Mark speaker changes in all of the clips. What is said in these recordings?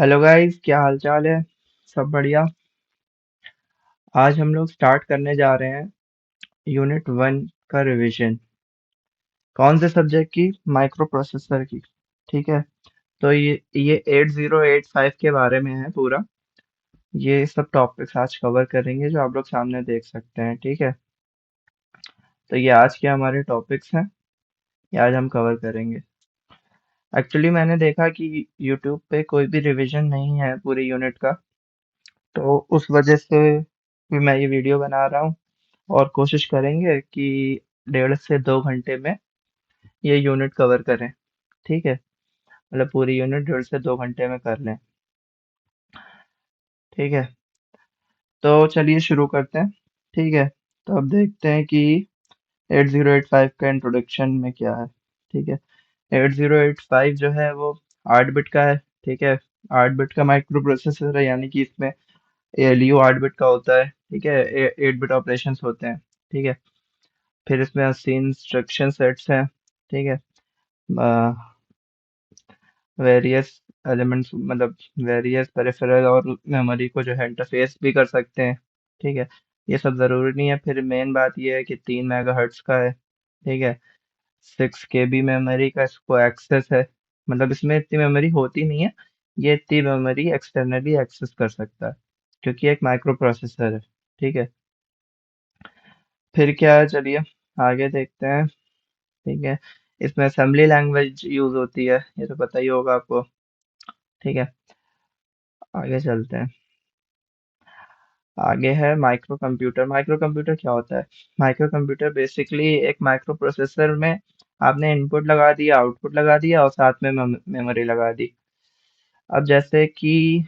Speaker 1: Hello guys, क्या हाल चाल है। सब बढ़िया। आज हम लोग स्टार्ट करने जा रहे हैं यूनिट 1 का रिवीजन। कौन से सब्जेक्ट की? माइक्रो प्रोसेसर की। ठीक है। तो ये 8085 के बारे में है पूरा। ये सब टॉपिक्स आज कवर करेंगे जो आप लोग सामने देख सकते हैं। ठीक है। तो ये आज के हमारे टॉपिक्स हैं। ये आज हम कवर करेंगे। एक्चुअली मैंने देखा कि यूट्यूब पे कोई भी रिवीजन नहीं है पूरी यूनिट का। तो उस वजह से भी मैं ये वीडियो बना रहा हूँ। और कोशिश करेंगे कि 1.5 से 2 घंटे में ये यूनिट कवर करें। ठीक है। मतलब पूरी यूनिट 1.5 से 2 घंटे में कर लें। ठीक है। तो चलिए शुरू करते हैं। ठीक है। तो अब देखते हैं कि 8085 का इंट्रोडक्शन में क्या है। ठीक है। 8085 जो है वो 8 बिट का है। ठीक है। 8 बिट का माइक्रो प्रोसेसर है, यानी कि इसमें एएलयू 8 बिट का होता है। ठीक है। 8 बिट ऑपरेशन होते हैं। ठीक है। फिर इसमें 80 इंस्ट्रक्शन सेट्स हैं। ठीक है। वेरियस एलिमेंट्स, मतलब वेरियस पेरिफेरल और मेमोरी को जो है इंटरफेस भी कर सकते हैं। ठीक है। ये सब ज़रूरी नहीं है। फिर मेन बात ये है कि 3 मेगाहर्ट्ज का है। ठीक है। 6 KB मेमोरी का इसको एक्सेस है। मतलब इसमें इतनी मेमोरी होती नहीं है। ये इतनी मेमोरी एक्सटर्नली एक्सेस कर सकता है, क्योंकि एक माइक्रो प्रोसेसर है। ठीक है। फिर क्या है, चलिए आगे देखते हैं। ठीक है। इसमें असेंबली लैंग्वेज यूज होती है, ये तो पता ही होगा आपको। ठीक है। आगे चलते हैं। आगे है माइक्रो कंप्यूटर। माइक्रो कंप्यूटर क्या होता है? माइक्रो कंप्यूटर बेसिकली एक माइक्रो प्रोसेसर में आपने इनपुट लगा दिया, आउटपुट लगा दिया और साथ में मेमोरी लगा दी। अब जैसे कि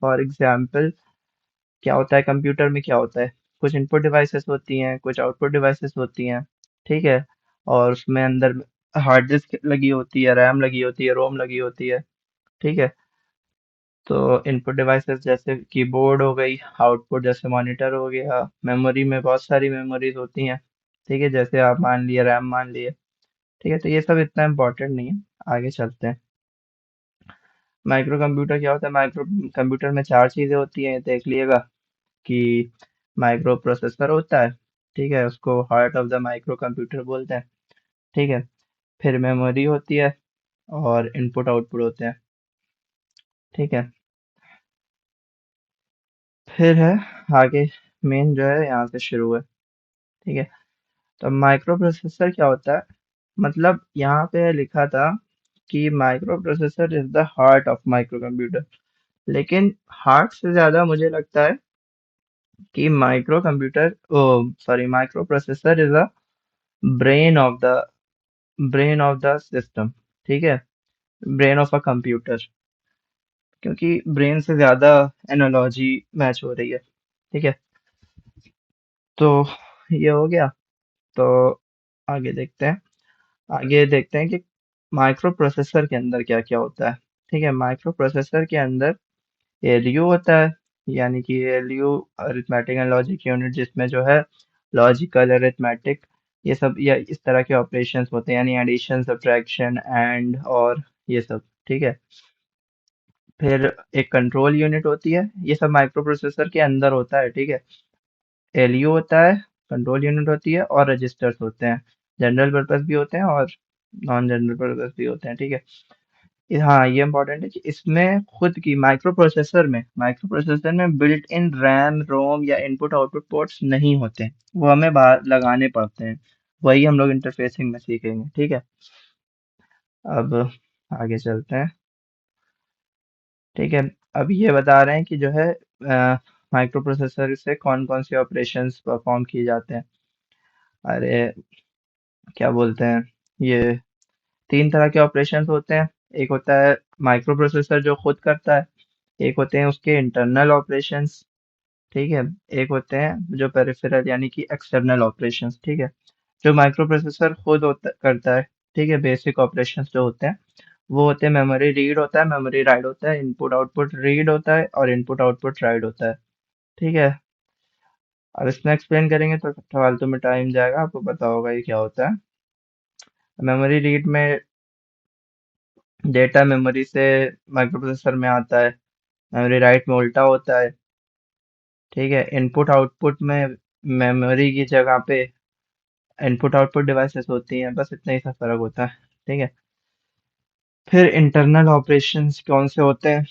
Speaker 1: फॉर एग्जांपल क्या होता है कंप्यूटर में, क्या होता है, कुछ इनपुट डिवाइसेस होती हैं, कुछ आउटपुट डिवाइसेस होती हैं। ठीक है। और उसमें अंदर हार्ड डिस्क लगी होती है, रैम लगी होती है, रोम लगी होती है। ठीक है। तो इनपुट डिवाइसेस जैसे कीबोर्ड हो गई, आउटपुट जैसे मॉनिटर हो गया, मेमोरी में बहुत सारी मेमोरीज होती हैं। ठीक है। जैसे आप मान लिए रैम मान लिए। ठीक है। तो ये सब इतना इम्पोर्टेंट नहीं है। आगे चलते हैं। माइक्रो कंप्यूटर क्या होता है? माइक्रो कंप्यूटर में चार चीज़ें होती हैं, देख लिएगा कि माइक्रो प्रोसेसर होता है। ठीक है। उसको heart of the micro computer बोलते हैं। ठीक है। फिर मेमोरी होती है और इनपुट आउटपुट होते हैं। ठीक है। फिर है आगे, मेन जो है यहाँ से शुरू है। ठीक है। तो माइक्रो प्रोसेसर क्या होता है? मतलब यहाँ पे लिखा था कि microprocessor is the heart of microcomputer. लेकिन हार्ट से ज्यादा मुझे लगता है कि microcomputer, oh sorry, microprocessor is the brain of the brain of the system. ठीक है। ब्रेन ऑफ अ कंप्यूटर, क्योंकि ब्रेन से ज्यादा एनालॉजी मैच हो रही है। ठीक है। तो ये हो गया। तो आगे देखते हैं। आगे देखते हैं कि माइक्रो प्रोसेसर के अंदर क्या क्या होता है। ठीक है। माइक्रो प्रोसेसर के अंदर एलयू होता है, यानी कि LU arithmetic and logic unit, जिसमें जो है लॉजिकल, अरिथमेटिक, ये सब या इस तरह के ऑपरेशंस होते हैं, यानी एडिशन, सब्ट्रैक्शन, एंड और ये सब। ठीक है। फिर एक कंट्रोल यूनिट होती है। ये सब माइक्रो प्रोसेसर के अंदर होता है। ठीक है। एलयू होता है, कंट्रोल यूनिट होती है और रजिस्टर्स होते हैं। जनरल पर्पस भी होते हैं और नॉन जनरल पर्पस भी होते हैं। ठीक है। हाँ, ये इंपॉर्टेंट है कि इसमें खुद की माइक्रो प्रोसेसर में बिल्ट इन रैम, रोम या इनपुट आउटपुट पोर्ट्स नहीं होते हैं। वो हमें बाहर लगाने पड़ते हैं। वही हम लोग इंटरफेसिंग में सीखेंगे। ठीक है। अब आगे चलते हैं। ठीक है। अब ये बता रहे हैं कि जो है माइक्रो प्रोसेसर से कौन कौन से ऑपरेशंस परफॉर्म किए जाते हैं। अरे क्या बोलते हैं, ये तीन तरह के ऑपरेशंस होते हैं। एक होता है माइक्रो प्रोसेसर जो खुद करता है। एक होते हैं उसके इंटरनल ऑपरेशंस। ठीक है। एक होते हैं जो पेरिफेरल, यानी कि एक्सटर्नल ऑपरेशंस। ठीक है। जो माइक्रो प्रोसेसर खुद करता है, ठीक है, बेसिक ऑपरेशंस जो होते हैं वो होते हैं मेमोरी रीड होता है, मेमोरी राइट होता है, इनपुट आउटपुट रीड होता है और इनपुट आउटपुट राइट होता है। ठीक है। अब इसमें एक्सप्लेन करेंगे तो फालतू में टाइम जाएगा, आपको पता होगा ये क्या होता है। मेमोरी रीड में डेटा मेमोरी से माइक्रो प्रोसेसर में आता है। मेमोरी राइट में उल्टा होता है। ठीक है, इनपुट आउटपुट में मेमोरी की जगह पे इनपुट आउटपुट डिवाइसेस होती हैं, बस इतना ही सा फर्क होता है। ठीक है। फिर इंटरनल ऑपरेशंस कौन से होते हैं?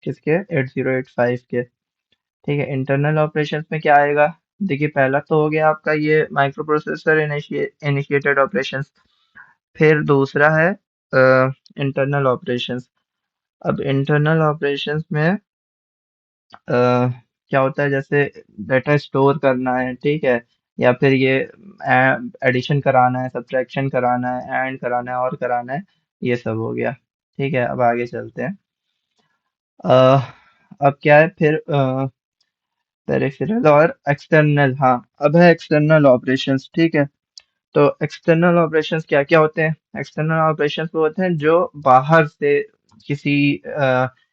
Speaker 1: किसके? 8085 के। ठीक है, इंटरनल ऑपरेशंस में क्या आएगा? देखिए, पहला तो हो गया आपका ये माइक्रो प्रोसेसर इनिशिएटेड ऑपरेशंस। फिर दूसरा है इंटरनल ऑपरेशंस। अब इंटरनल ऑपरेशंस में क्या होता है, जैसे डाटा स्टोर करना है, ठीक है, या फिर ये एडिशन कराना है, सब्ट्रैक्शन कराना है, ऐड कराना है और कराना है, ये सब हो गया। ठीक है, अब आगे चलते हैं। अ, अब क्या है फिर? पेरिफेरल और एक्सटर्नल। हाँ, अब है एक्सटर्नल ऑपरेशंस। ठीक है, तो एक्सटर्नल ऑपरेशंस क्या क्या होते हैं? एक्सटर्नल ऑपरेशंस वो होते हैं जो बाहर से किसी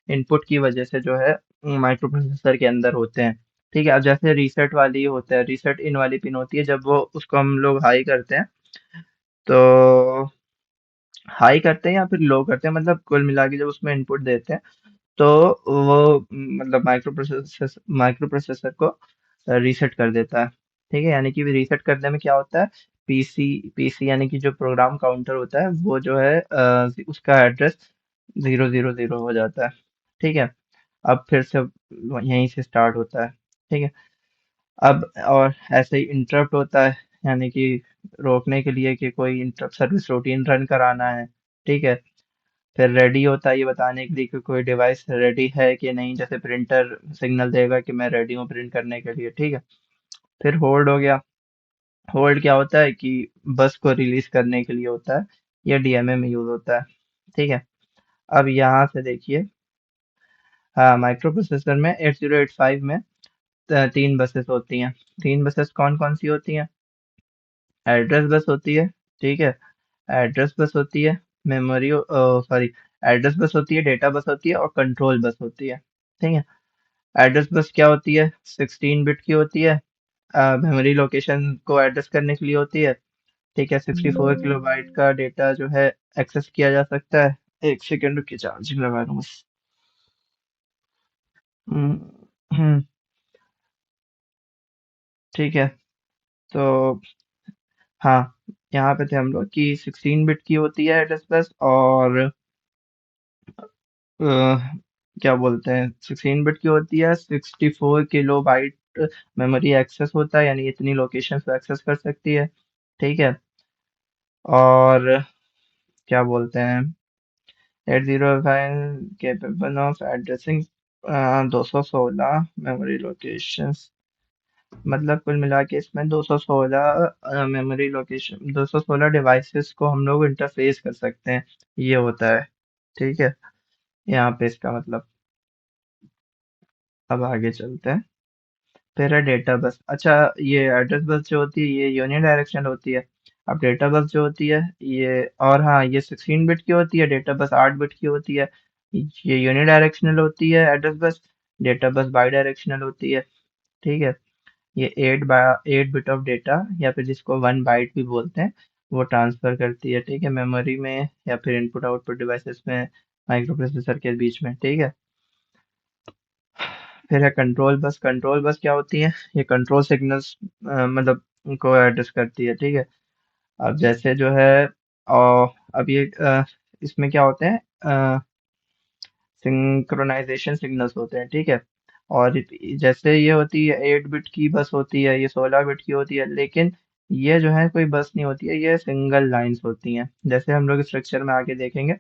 Speaker 1: इनपुट की वजह से जो है माइक्रो प्रोसेसर के अंदर होते हैं। ठीक है, अब जैसे रीसेट वाली होता है, रीसेट इन वाली पिन होती है, जब वो उसको हम लोग हाई करते हैं, तो हाई करते हैं या फिर लो करते हैं, मतलब कुल मिला के जब उसमें इनपुट देते हैं, तो वो मतलब माइक्रो प्रोसेसर को रीसेट कर देता है। ठीक है, यानी कि रीसेट करने में क्या होता है, पीसी यानी कि जो प्रोग्राम काउंटर होता है वो जो है उसका एड्रेस 000 हो जाता है। ठीक है, अब फिर से यहीं से स्टार्ट होता है। ठीक है, अब और ऐसे ही इंटरप्ट होता है, यानी कि रोकने के लिए कि कोई इंटरप्ट सर्विस रूटीन रन कराना है। ठीक है, फिर रेडी होता है ये बताने के लिए कि कोई डिवाइस रेडी है कि नहीं, जैसे प्रिंटर सिग्नल देगा कि मैं रेडी हूँ प्रिंट करने के लिए। ठीक है, फिर होल्ड हो गया। होल्ड क्या होता है कि बस को रिलीज करने के लिए होता है, ये डीएमए में यूज होता है। ठीक है, अब यहाँ से देखिए, हाँ, माइक्रो प्रोसेसर में 8085 में तीन बसेस होती हैं। तीन बसेस कौन कौन सी होती हैं? एड्रेस बस होती है। ठीक है, एड्रेस बस होती है, मेमोरी सॉरी, एड्रेस बस होती है, डेटा बस होती है और कंट्रोल बस होती है। ठीक है, एड्रेस बस क्या होती है? 16 बिट की होती है, मेमोरी लोकेशन को एड्रेस करने के लिए होती है। ठीक है, 64 किलोबाइट का डेटा जो है एक्सेस किया जा सकता है। एक सेकेंड रुकिए, चार्जिंग लगा लूँ बस। हम्म, हम्म, ठीक है, तो हाँ, यहाँ पे थे हम लोग कि 16 बिट की होती है एड्रेस बस, और अ, क्या बोलते हैं, 16 बिट की होती है, 64 किलोबाइट मेमोरी एक्सेस होता है, यानी इतनी लोकेशन को एक्सेस कर सकती है। ठीक है, और क्या बोलते हैं, 805 capable of addressing 216 memory locations. मतलब कुल मिला के इसमें 216 मेमोरी लोकेशन, 216 डिवाइसेस को हम लोग इंटरफेस कर सकते हैं, ये होता है। ठीक है, यहाँ पे इसका मतलब। अब आगे चलते हैं। फिर है डेटा बस। अच्छा, ये एड्रेस बस जो होती है ये यूनिडायरेक्शनल होती है। अब डेटा बस जो होती है ये, और हाँ, ये 16 बिट की होती है, डेटा बस 8 बिट की होती है। ये यूनिडायरेक्शनल होती है address bus, data bus by directional होती है। ठीक है, ये 8 बिट ऑफ डेटा, या फिर जिसको 1 बाइट भी बोलते हैं, वो ट्रांसफर करती है। ठीक है, मेमोरी में या फिर इनपुट आउटपुट डिवाइसेस में, माइक्रो प्रोसेसर के बीच में। ठीक है, फिर है कंट्रोल बस। कंट्रोल बस क्या होती है? ये कंट्रोल सिग्नल्स मतलब को एड्रेस करती है। ठीक है, अब जैसे जो है, अब ये इसमें क्या होते हैं, सिंक्रोनाइजेशन सिग्नल्स होते हैं। ठीक है, और जैसे ये होती है 8 बिट की बस होती है, ये 16 बिट की होती है, लेकिन ये जो है कोई बस नहीं होती है, ये सिंगल लाइंस होती हैं, जैसे हम लोग स्ट्रक्चर में आगे देखेंगे,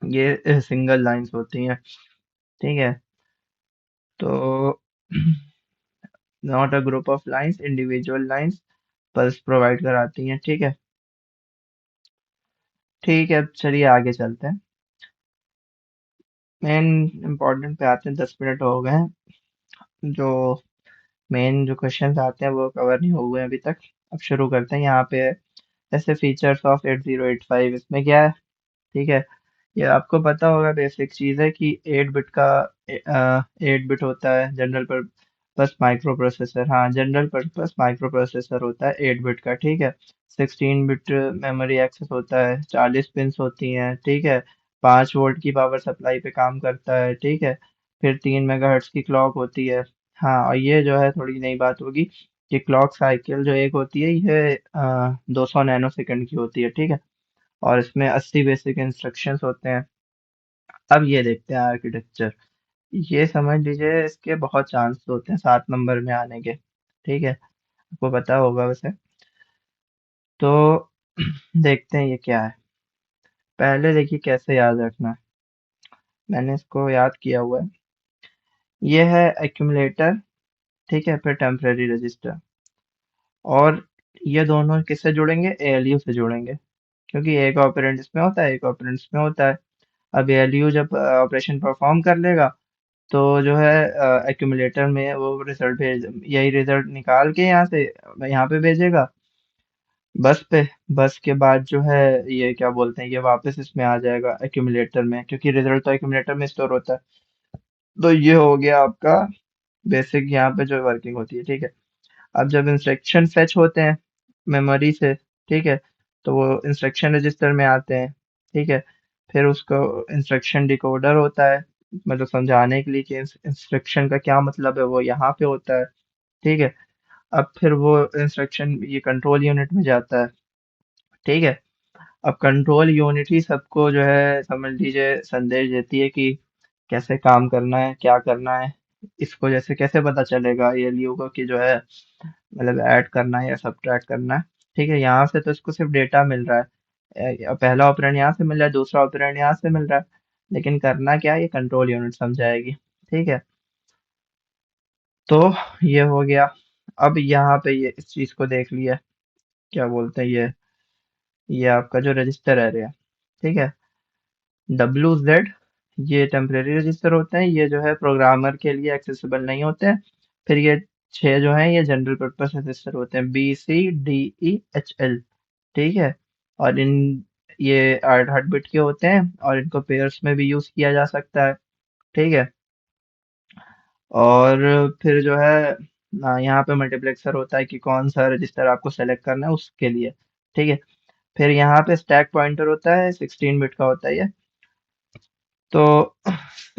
Speaker 1: ये सिंगल लाइंस होती हैं। ठीक है, तो not a group of lines, individual lines pulse provide कराती हैं। ठीक है। ठीक है, चलिए आगे चलते हैं। मेन इम्पोर्टेंट पे आते हैं, 10 मिनट हो गए हैं। जो मेन जो क्वेश्चंस आते हैं वो कवर नहीं हुए हैं अभी तक। अब शुरू करते हैं। यहाँ पे ऐसे फीचर्स ऑफ 8085, इसमें क्या है? ठीक है, ये आपको पता होगा, बेसिक चीज़ है कि 8 बिट का 8 बिट होता है जनरल पर्पस माइक्रो प्रोसेसर। हाँ, जनरल पर्पस माइक्रो प्रोसेसर होता है 8 बिट का। ठीक है, 16 बिट मेमोरी एक्सेस होता है, 40 पिन्स होती हैं। ठीक है, 5 वोल्ट की पावर सप्लाई पे काम करता है, ठीक है। फिर 3 मेगाहर्ट्ज की क्लॉक होती है। हाँ, और ये जो है थोड़ी नई बात होगी कि क्लॉक साइकिल जो एक होती है ये 200 नैनो सेकंड की होती है, ठीक है। और इसमें 80 बेसिक इंस्ट्रक्शंस होते हैं। अब ये देखते हैं आर्किटेक्चर। ये समझ लीजिए इसके बहुत चांस होते हैं 7 नंबर में आने के, ठीक है। आपको पता होगा वैसे। तो देखते हैं ये क्या है। पहले देखिए कैसे याद रखना है। मैंने इसको याद किया हुआ है। ये है एक्यूमुलेटर, ठीक है, फिर टेम्परेरी रजिस्टर। और ये दोनों किससे जुड़ेंगे? एएलयू से जुड़ेंगे, क्योंकि एक ऑपरेंड इसमें होता है, एक ऑपरेंड इसमें होता है। अब एएलयू जब ऑपरेशन परफॉर्म कर लेगा तो जो है एक्यूमुलेटर में वो रिजल्ट भेज, यही रिजल्ट निकाल के यहाँ से यहाँ पे भेजेगा, बस पे। बस के बाद जो है ये क्या बोलते हैं, ये वापस इसमें आ जाएगा एक्यूमुलेटर में, क्योंकि रिजल्ट तो एक्यूमुलेटर में स्टोर होता है। तो ये हो गया आपका बेसिक यहाँ पे जो वर्किंग होती है, ठीक है। अब जब इंस्ट्रक्शन फेच होते हैं मेमोरी से, ठीक है, तो वो इंस्ट्रक्शन रजिस्टर में आते हैं, ठीक है। फिर उसको इंस्ट्रक्शन डिकोडर होता है, मतलब समझाने के लिए कि इंस्ट्रक्शन का क्या मतलब है, वो यहाँ पे होता है, ठीक है। अब फिर वो इंस्ट्रक्शन ये कंट्रोल यूनिट में जाता है, ठीक है। अब कंट्रोल यूनिट ही सबको जो है समझ लीजिए संदेश देती है कि कैसे काम करना है, क्या करना है। इसको जैसे कैसे पता चलेगा एएलयू को कि जो है मतलब ऐड करना है या सब्ट्रैक्ट करना है, ठीक है। यहाँ से तो इसको सिर्फ डेटा मिल रहा है। पहला ऑपरेंड यहाँ से मिल रहा है, दूसरा ऑपरेंड यहाँ से मिल रहा है, लेकिन करना क्या है ये कंट्रोल यूनिट समझाएगी, ठीक है। तो ये हो गया। अब यहाँ पे ये इस चीज को देख लिया, क्या बोलते हैं ये आपका जो रजिस्टर एरिया, ठीक है, WZ, ये टेम्परेरी रजिस्टर होते हैं, ये जो है प्रोग्रामर के लिए एक्सेसिबल नहीं होते हैं। फिर ये 6 जो हैं ये जनरल पर्पस रजिस्टर होते हैं, BCDEHL, ठीक है। और ये 8 8 बिट के होते हैं और इनको पेयर्स में भी यूज किया जा सकता है, ठीक है। और फिर जो है यहाँ पे मल्टीप्लेक्सर होता है कि कौन सा रजिस्टर आपको सेलेक्ट करना है उसके लिए, ठीक है। फिर यहाँ पे स्टैक पॉइंटर होता है, 16 बिट का होता है ये। तो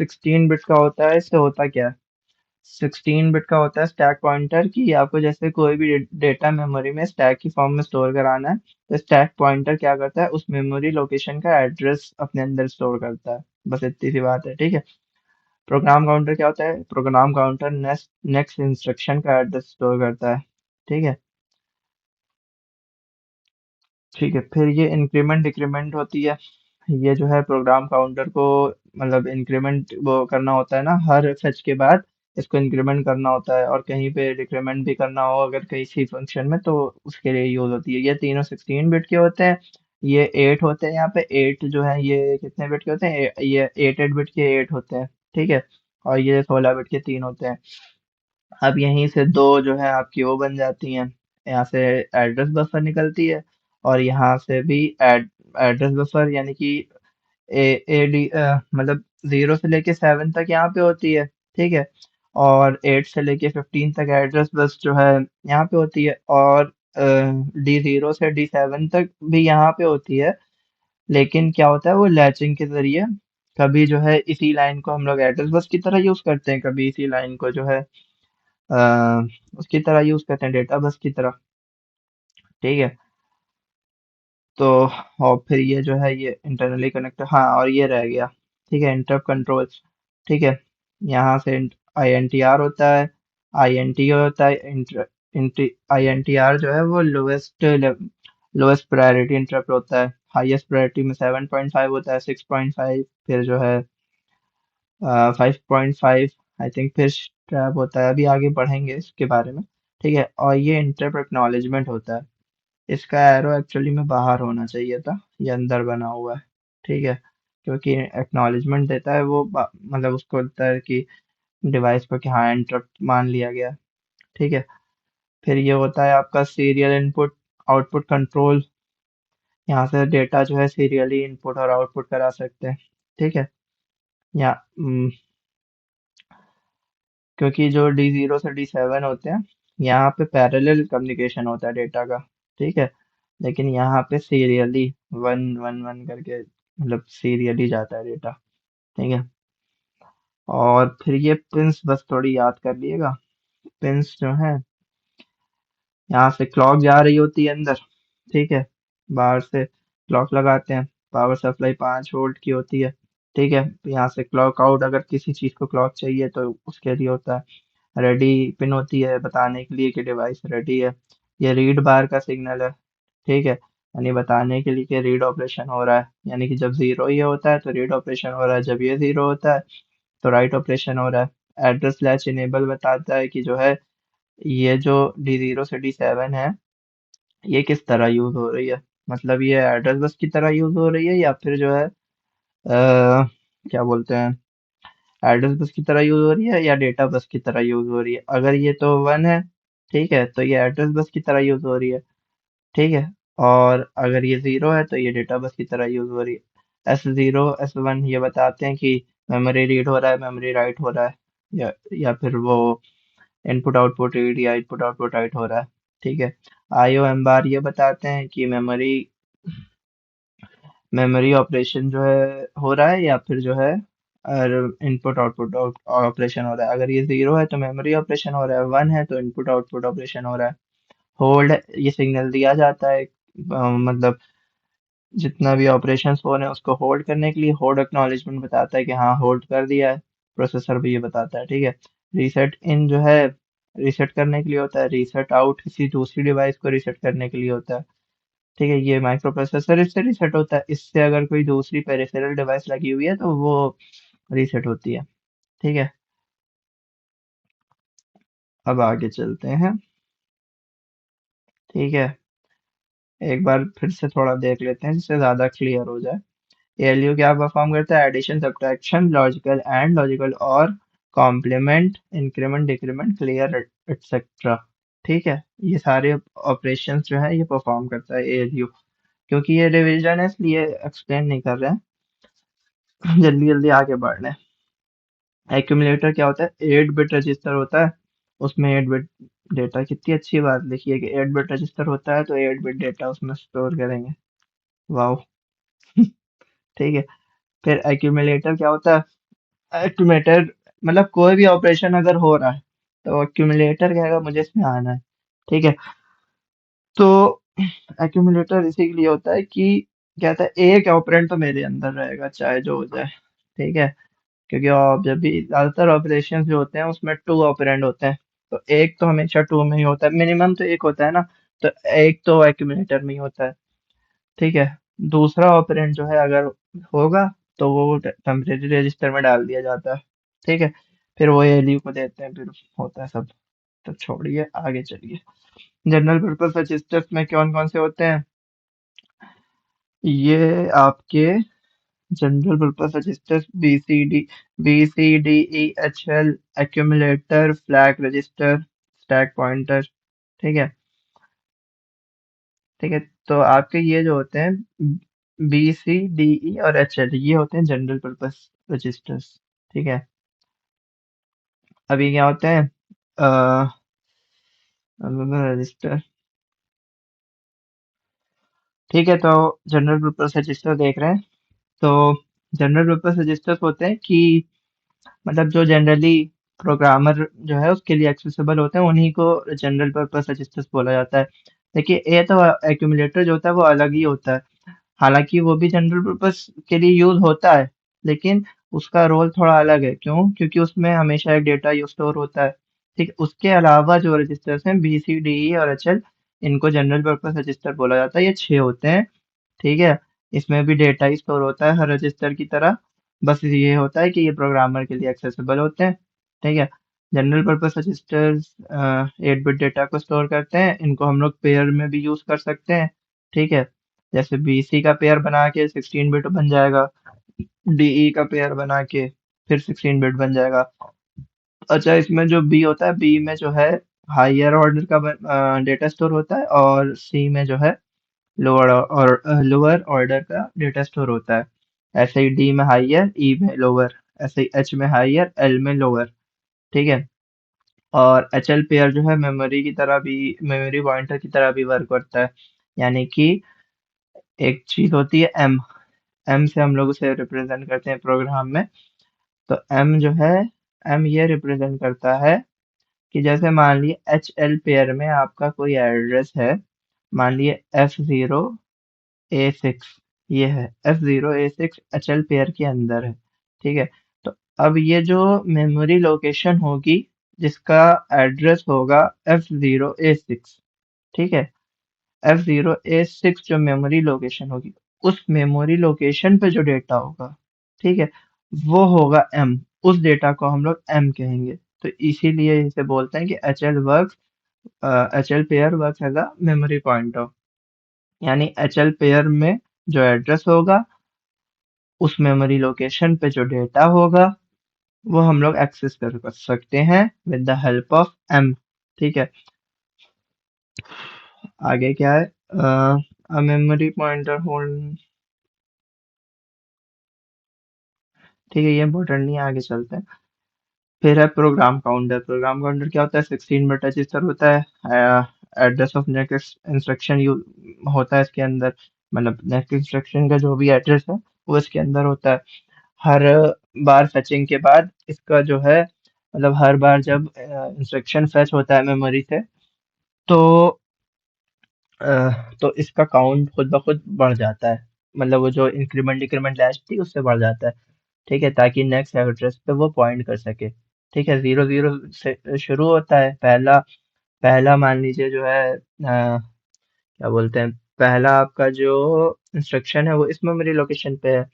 Speaker 1: 16 बिट का होता है, इससे होता क्या है? 16 बिट का होता है स्टैक पॉइंटर कि आपको जैसे कोई भी डेटा मेमोरी में स्टैक की फॉर्म में स्टोर कराना है, तो स्टैक पॉइंटर क्या करता है, उस मेमोरी लोकेशन का एड्रेस अपने अंदर स्टोर करता है। बस इतनी सी बात है, ठीक है। प्रोग्राम काउंटर क्या होता है? Program counter next next instruction का एड्रेस स्टोर करता है, ठीक है। ठीक है, फिर ये इंक्रीमेंट डिक्रीमेंट होती है। ये जो है प्रोग्राम काउंटर को मतलब इंक्रीमेंट वो करना होता है ना, हर फेच के बाद इसको इंक्रीमेंट करना होता है, और कहीं पे डिक्रीमेंट भी करना हो अगर किसी फंक्शन में, तो उसके लिए यूज होती है। ये तीनों 16 बिट के होते हैं। ये 8 होते हैं, यहाँ पे 8 जो है ये कितने बिट के होते हैं? ये 8 8 बिट के 8 होते हैं, ठीक है। और ये 16 बिट के 3 होते हैं। अब यहीं से दो जो है आपकी वो बन जाती हैं, यहाँ से एड्रेस बफर निकलती है, और यहाँ से भी एड्रेस बफर, यानी कि ए ए डी मतलब 0 से लेके 7 तक यहाँ पे होती है, ठीक है। और 8 से लेके 15 तक एड्रेस बस जो है यहाँ पे होती है, और D0 से D7 तक भी यहाँ पे होती है। लेकिन क्या होता है वो लैचिंग के जरिए, कभी जो है इसी लाइन को हम लोग एड्रेस बस की तरह यूज करते हैं, कभी इसी लाइन को जो है अ, उसकी तरह यूज करते हैं, डेटा बस की तरह, ठीक है। तो और फिर ये जो है ये इंटरनली कनेक्ट, हाँ, और ये रह गया, ठीक है, इंटरप्ट कंट्रोल्स, ठीक है। यहाँ से INTR होता है, INT होता है, INTR जो है वो लोएस्ट प्रायोरिटी इंटरप्ट होता है। हाईएस्ट प्रायोरिटी में 7.5 होता है, 6.5, फिर जो है 5.5, आई थिंक फिर ट्रैप होता है। अभी आगे बढ़ेंगे इसके बारे में, ठीक है। और ये इंटरप्ट एक्नॉलेजमेंट होता है। इसका एरो एक्चुअली में बाहर होना चाहिए था, ये अंदर बना हुआ है, ठीक है। क्योंकि एक्नॉलेजमेंट देता है वो मतलब उसको लगता है कि डिवाइस पर कि हाँ इंटरप्ट मान लिया गया, ठीक है। फिर ये होता है आपका सीरियल इनपुट आउटपुट कंट्रोल। यहाँ से डेटा जो है सीरियली इनपुट और आउटपुट करा सकते हैं, ठीक है। या क्योंकि जो D0 से D7 होते हैं यहाँ पे पैरेलल कम्युनिकेशन होता है डेटा का, ठीक है। लेकिन यहाँ पे सीरियली वन वन वन करके मतलब सीरियली जाता है डेटा। ठीक है। और फिर ये पिंस बस थोड़ी याद कर लिएगा। पिंस जो है, यहाँ से क्लॉक जा रही होती है अंदर। ठीक है। बाहर से क्लॉक लगाते हैं। पावर सप्लाई 5 वोल्ट की होती है। ठीक है। यहाँ से क्लॉक आउट, अगर किसी चीज को क्लॉक चाहिए तो उसके लिए होता है। रेडी पिन होती है बताने के लिए कि डिवाइस रेडी है। ये रीड बार का सिग्नल है। ठीक है, यानी बताने के लिए कि रीड ऑपरेशन हो रहा है, यानी कि जब जीरो ये होता है तो रीड ऑपरेशन हो रहा है, जब ये जीरो होता है तो राइट ऑपरेशन हो रहा है। एड्रेस लैच इनेबल बताता है कि जो है ये जो D0 से D7 है, ये किस तरह यूज हो रही है। मतलब ये एड्रेस बस की तरह यूज हो रही है या फिर जो है क्या बोलते हैं, एड्रेस बस की तरह यूज हो रही है या डेटा बस की तरह यूज हो रही है। अगर ये तो वन है, ठीक है, तो ये एड्रेस बस की तरह यूज हो रही है। ठीक है। और अगर ये जीरो है तो ये डेटा बस की तरह यूज हो रही है। S0 S1 ये बताते हैं कि मेमोरी रीड हो रहा है, मेमोरी राइट हो रहा है, या फिर वो इनपुट आउटपुट रीड या इनपुट आउटपुट राइट हो रहा है। ठीक है। IO M बार ये बताते हैं कि मेमोरी मेमोरी ऑपरेशन जो है हो रहा है या फिर जो है और इनपुट आउटपुट ऑपरेशन हो रहा है। अगर ये जीरो है तो मेमोरी ऑपरेशन हो रहा है, वन है तो इनपुट आउटपुट ऑपरेशन हो रहा है। होल्ड, ये सिग्नल दिया जाता है मतलब जितना भी ऑपरेशंस हो रहे हैं उसको होल्ड करने के लिए होल्ड एक्नॉलेजमेंट बताता है कि हाँ होल्ड कर दिया है। प्रोसेसर भी ये बताता है। ठीक है। रीसेट इन जो है रीसेट करने के लिए होता है। रीसेट आउट किसी दूसरी डिवाइस को रीसेट करने के लिए होता है। ठीक है, ये माइक्रो प्रोसेसर इससे रीसेट होता है। इससे अगर कोई दूसरी पेरिफेरल डिवाइस लगी हुई है तो वो रीसेट होती है। ठीक है। अब आगे चलते हैं। ठीक है, एक बार फिर से थोड़ा देख लेते हैं जिससे ज्यादा क्लियर हो जाए। ALU क्या परफॉर्म करता है? Addition, subtraction, logical and, logical or, complement, increment, decrement, clear, etcetera. ठीक है, ये सारे ऑपरेशंस जो है ये परफॉर्म करता है ALU। क्योंकि ये रिवीजन है इसलिए एक्सप्लेन नहीं कर रहे हैं, जल्दी जल्दी आगे बढ़ रहे हैं। एक्यूमुलेटर क्या होता है? 8 बिट रजिस्टर होता है, उसमें 8 बिट डेटा। कितनी अच्छी बात लिखी है कि 8 बिट रजिस्टर होता है तो 8 बिट डेटा उसमें स्टोर करेंगे। वाह। ठीक है। फिर एक्यूमुलेटर क्या होता है? एक्यूमुलेटर मतलब कोई भी ऑपरेशन अगर हो रहा है तो एक्यूमुलेटर कहेगा मुझे इसमें आना है। ठीक है। तो एक्यूमुलेटर इसी के लिए होता है कि कहता है एक ऑपरेंड तो मेरे अंदर रहेगा चाहे जो हो जाए। ठीक है। क्योंकि जब भी ज्यादातर ऑपरेशन जो होते हैं उसमें 2 ऑपरेंड होते हैं, तो एक तो हमेशा टू में ही होता है, मिनिमम तो एक होता है ना। तो एक तो एक्यूमुलेटर में ही होता है। ठीक है। दूसरा ऑपरेंड जो है अगर होगा तो वो टेम्परेरी रजिस्टर में डाल दिया जाता है। ठीक है। फिर वो एलयू को देते हैं, फिर होता है सब। तो छोड़िए, आगे चलिए। जनरल पर्पस रजिस्टर्स में कौन कौन से होते हैं? ये आपके general purpose registers BCD, accumulator, flag register, stack pointer. ठीक है। ठीक है। तो आपके ये जो होते हैं BCDE और HL, ये होते हैं जनरल पर्पस रजिस्टर्स। ठीक है। अभी क्या होते हैं रजिस्टर। ठीक है, तो जनरल पर्पस रजिस्टर देख रहे हैं। तो जनरल पर्पस रजिस्टर्स होते हैं कि मतलब जो जनरली प्रोग्रामर जो है उसके लिए एक्सेसिबल होते हैं, उन्हीं को जनरल पर्पस रजिस्टर्स बोला जाता है। देखिए, ये तो एक्यूमुलेटर जो होता है वो अलग ही होता है। हालांकि वो भी जनरल पर्पस के लिए यूज होता है, लेकिन उसका रोल थोड़ा अलग है। क्यों? क्योंकि उसमें हमेशा एक डेटा स्टोर होता है। ठीक, उसके अलावा जो रजिस्टर्स हैं BCDE और HL, इनको जनरल पर्पस रजिस्टर बोला जाता है। ये 6 होते हैं। ठीक है। इसमें भी डेटा ही स्टोर होता है हर रजिस्टर की तरह। बस ये होता है कि ये प्रोग्रामर के लिए एक्सेसिबल होते हैं। ठीक है। General purpose registers 8 bit data को स्टोर करते हैं। इनको हम लोग पेयर में भी यूज कर सकते हैं। ठीक है। जैसे BC का पेयर बना के 16 बिट बन जाएगा, DE का पेयर बना के फिर 16 बिट बन जाएगा। अच्छा, इसमें जो बी होता है, बी में जो है हायर ऑर्डर का डेटा स्टोर होता है, और सी में जो है लोअर ऑर्डर का डेटा स्टोर होता है। ऐसे ही डी में हायर, ई में लोअर, ऐसे ही एच में हायर, एल में लोअर। ठीक है। और HL पेयर जो है मेमोरी पॉइंटर की तरह भी वर्क करता है। यानी कि एक चीज होती है M, एम से हम लोग उसे रिप्रेजेंट करते हैं प्रोग्राम में। तो एम जो है, एम ये रिप्रेजेंट करता है कि जैसे मान लिए एच एल पेयर में आपका कोई एड्रेस है, मान लिए F0A6, ये है F0A6 एच एल पेयर के अंदर है। ठीक है। तो अब ये जो मेमोरी लोकेशन होगी जिसका एड्रेस होगा F0A6, ठीक है, F0A6 जो मेमोरी लोकेशन होगी, उस मेमोरी लोकेशन पे जो डेटा होगा, ठीक है, वो होगा M। उस डेटा को हम लोग M कहेंगे। तो इसीलिए इसे बोलते हैं कि H L pair works as a memory pointer. यानी एच एल पेयर में जो एड्रेस होगा, उस मेमोरी लोकेशन पे जो डेटा होगा, वो हम लोग एक्सेस कर सकते हैं with the help of M। ठीक है। आगे क्या है? Memory pointer hold. ठीक है, ये इंपॉर्टेंट नहीं है, आगे चलते हैं। फिर है प्रोग्राम काउंटर। प्रोग्राम काउंटर क्या होता है? 16 बिट रजिस्टर होता है। Address of next instruction you होता है इसके अंदर, मतलब नेक्स्ट इंस्ट्रक्शन का जो भी एड्रेस है वो इसके अंदर होता है। हर बार फेचिंग के बाद इसका जो है, मतलब हर बार जब इंस्ट्रक्शन फेच होता है मेमोरी से, तो अ, तो इसका काउंट खुद ब खुद बढ़ जाता है। मतलब वो जो इंक्रीमेंट डिक्रीमेंट लैच थी उससे बढ़ जाता है। ठीक है, ताकि नेक्स्ट एड्रेस पे वो पॉइंट कर सके। ठीक है, 0 0 से शुरू होता है। पहला पहला मान लीजिए जो है, क्या बोलते हैं, पहला आपका जो इंस्ट्रक्शन है वो इस मेमोरी लोकेशन पे है।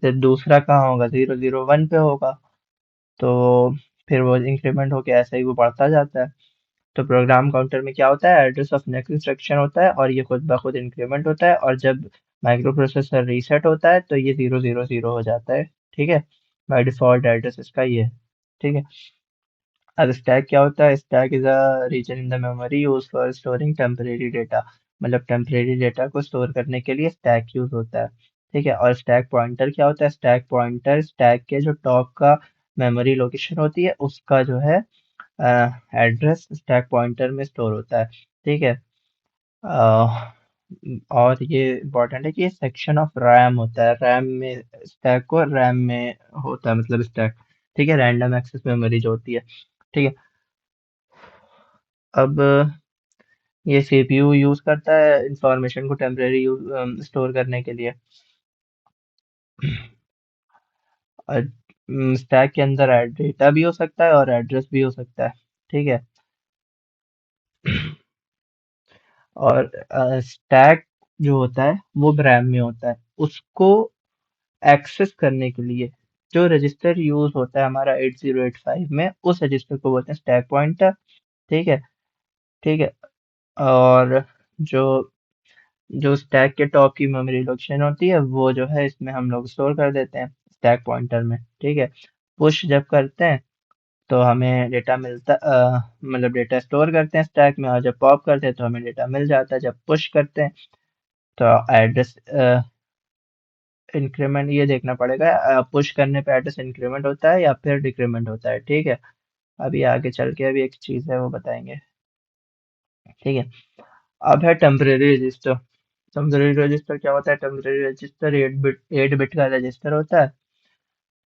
Speaker 1: फिर दूसरा कहाँ होगा? 0 0 1 पे होगा। तो फिर वो इंक्रीमेंट होके ऐसे ही वो बढ़ता जाता है। तो प्रोग्राम काउंटर में क्या होता है? एड्रेस ऑफ नेक्स्ट इंस्ट्रक्शन होता है और ये खुद ब खुद इंक्रीमेंट होता है, और जब माइक्रो प्रोसेसर रीसेट होता है तो ये 0 0 0 हो जाता है। ठीक है, बाय डिफॉल्ट एड्रेस इसका ये है। ठीक है। अब स्टैक क्या होता है? Stack is a region in the memory use for storing temporary data. मतलब टेम्परेरी डेटा को स्टोर करने के लिए स्टैक यूज होता है। ठीक है। और स्टैक पॉइंटर क्या होता है? स्टैक पॉइंटर स्टैक के जो टॉप का मेमोरी लोकेशन होती है उसका जो है एड्रेस स्टैक पॉइंटर में स्टोर होता है। ठीक है। अ, और ये इम्पोर्टेंट है कि ये सेक्शन ऑफ रैम होता है। रैम में स्टैक को रैम में होता है, मतलब स्टैक। ठीक है, रैंडम एक्सेस मेमोरी जो होती है। ठीक है। अब ये सीपीयू यूज करता है इंफॉर्मेशन को टेम्परेरी स्टोर करने के लिए। और स्टैक के अंदर डेटा भी हो सकता है और एड्रेस भी हो सकता है। ठीक है। और स्टैक जो होता है वो रैम में होता है। उसको एक्सेस करने के लिए जो रजिस्टर यूज होता है हमारा 8085 में, उस रजिस्टर को बोलते हैं स्टैक पॉइंटर। ठीक है। ठीक है। और जो जो स्टैक के टॉप की मेमोरी लोकेशन होती है वो जो है इसमें हम लोग स्टोर कर देते हैं स्टैक पॉइंटर में। ठीक है। पुश जब करते हैं तो हमें डेटा मिलता, मतलब डेटा स्टोर करते हैं स्टैक में, और जब पॉप करते हैं तो हमें डेटा मिल जाता है। जब पुश करते हैं तो एड्रेस इंक्रीमेंट ये देखना पड़ेगा, पुश करने पे एड्रेस इंक्रीमेंट होता है या फिर डिक्रीमेंट होता है। ठीक है। अभी आगे चल के अभी एक चीज है वो बताएंगे। ठीक है। अब है टेम्परेरी रजिस्टर। टेम्परेरी रजिस्टर क्या होता है? टेम्परेरी रजिस्टर 8 बिट का रजिस्टर होता है।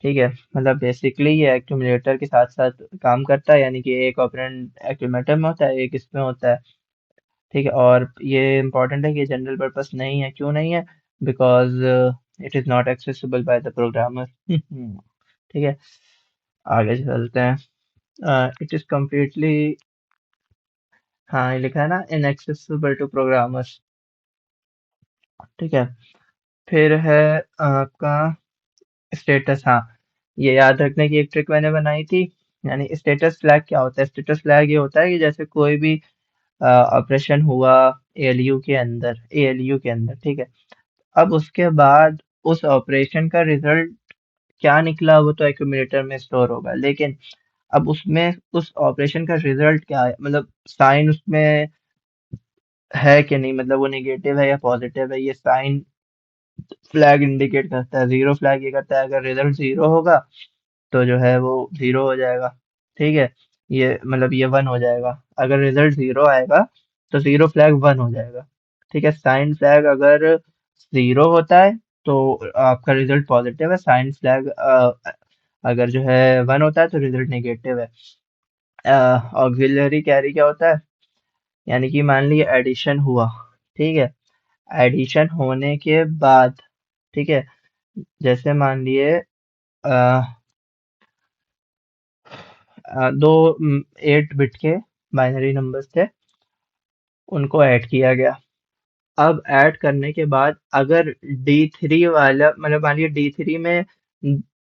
Speaker 1: ठीक है, मतलब बेसिकली ये एक्यूमुलेटर के साथ साथ काम करता है, यानी कि एक ऑपरेंड एक्यूमुलेटर में होता है, एक इसमें होता है। ठीक है। और ये इंपॉर्टेंट है कि जनरल पर्पस नहीं है। क्यों नहीं है? Because it is not accessible by the programmer. ठीक है, आगे चलते हैं। इट इज कम्प्लीटली, हाँ ये लिखा है ना, इनएक्सेसिबल टू प्रोग्रामर्स। ठीक है। फिर है आपका स्टेटस। हाँ, ये याद रखने की एक ट्रिक मैंने बनाई थी। यानी स्टेटस फ्लैग क्या होता है? स्टेटस फ्लैग ये होता है कि जैसे कोई भी ऑपरेशन हुआ एएलयू के अंदर, ठीक है, अब उसके बाद उस ऑपरेशन का रिजल्ट क्या निकला वो तो एक्यूमुलेटर में स्टोर होगा, लेकिन अब उसमें उस ऑपरेशन का रिजल्ट क्या है, मतलब साइन उसमें है कि नहीं, मतलब वो नेगेटिव है या पॉजिटिव है, ये साइन फ्लैग इंडिकेट करता है। जीरो फ्लैग ये करता है अगर रिजल्ट जीरो होगा तो जो है वो जीरो हो जाएगा। ठीक है, ये मतलब ये वन हो जाएगा। अगर रिजल्ट जीरो आएगा तो जीरो फ्लैग वन हो जाएगा। ठीक है, साइन फ्लैग अगर जीरो होता है तो आपका रिजल्ट पॉजिटिव है। साइन फ्लैग अगर जो है 1 होता है तो रिजल्ट नेगेटिव है। ऑक्सिलरी कैरी क्या होता है? यानी कि मान लीजिए एडिशन हुआ, ठीक है। एडिशन होने के बाद, ठीक है, जैसे मान लिए दो 8 बिट के बाइनरी नंबर्स थे, उनको ऐड किया गया। अब ऐड करने के बाद अगर D3 वाला, मतलब मान लीजिए D3 में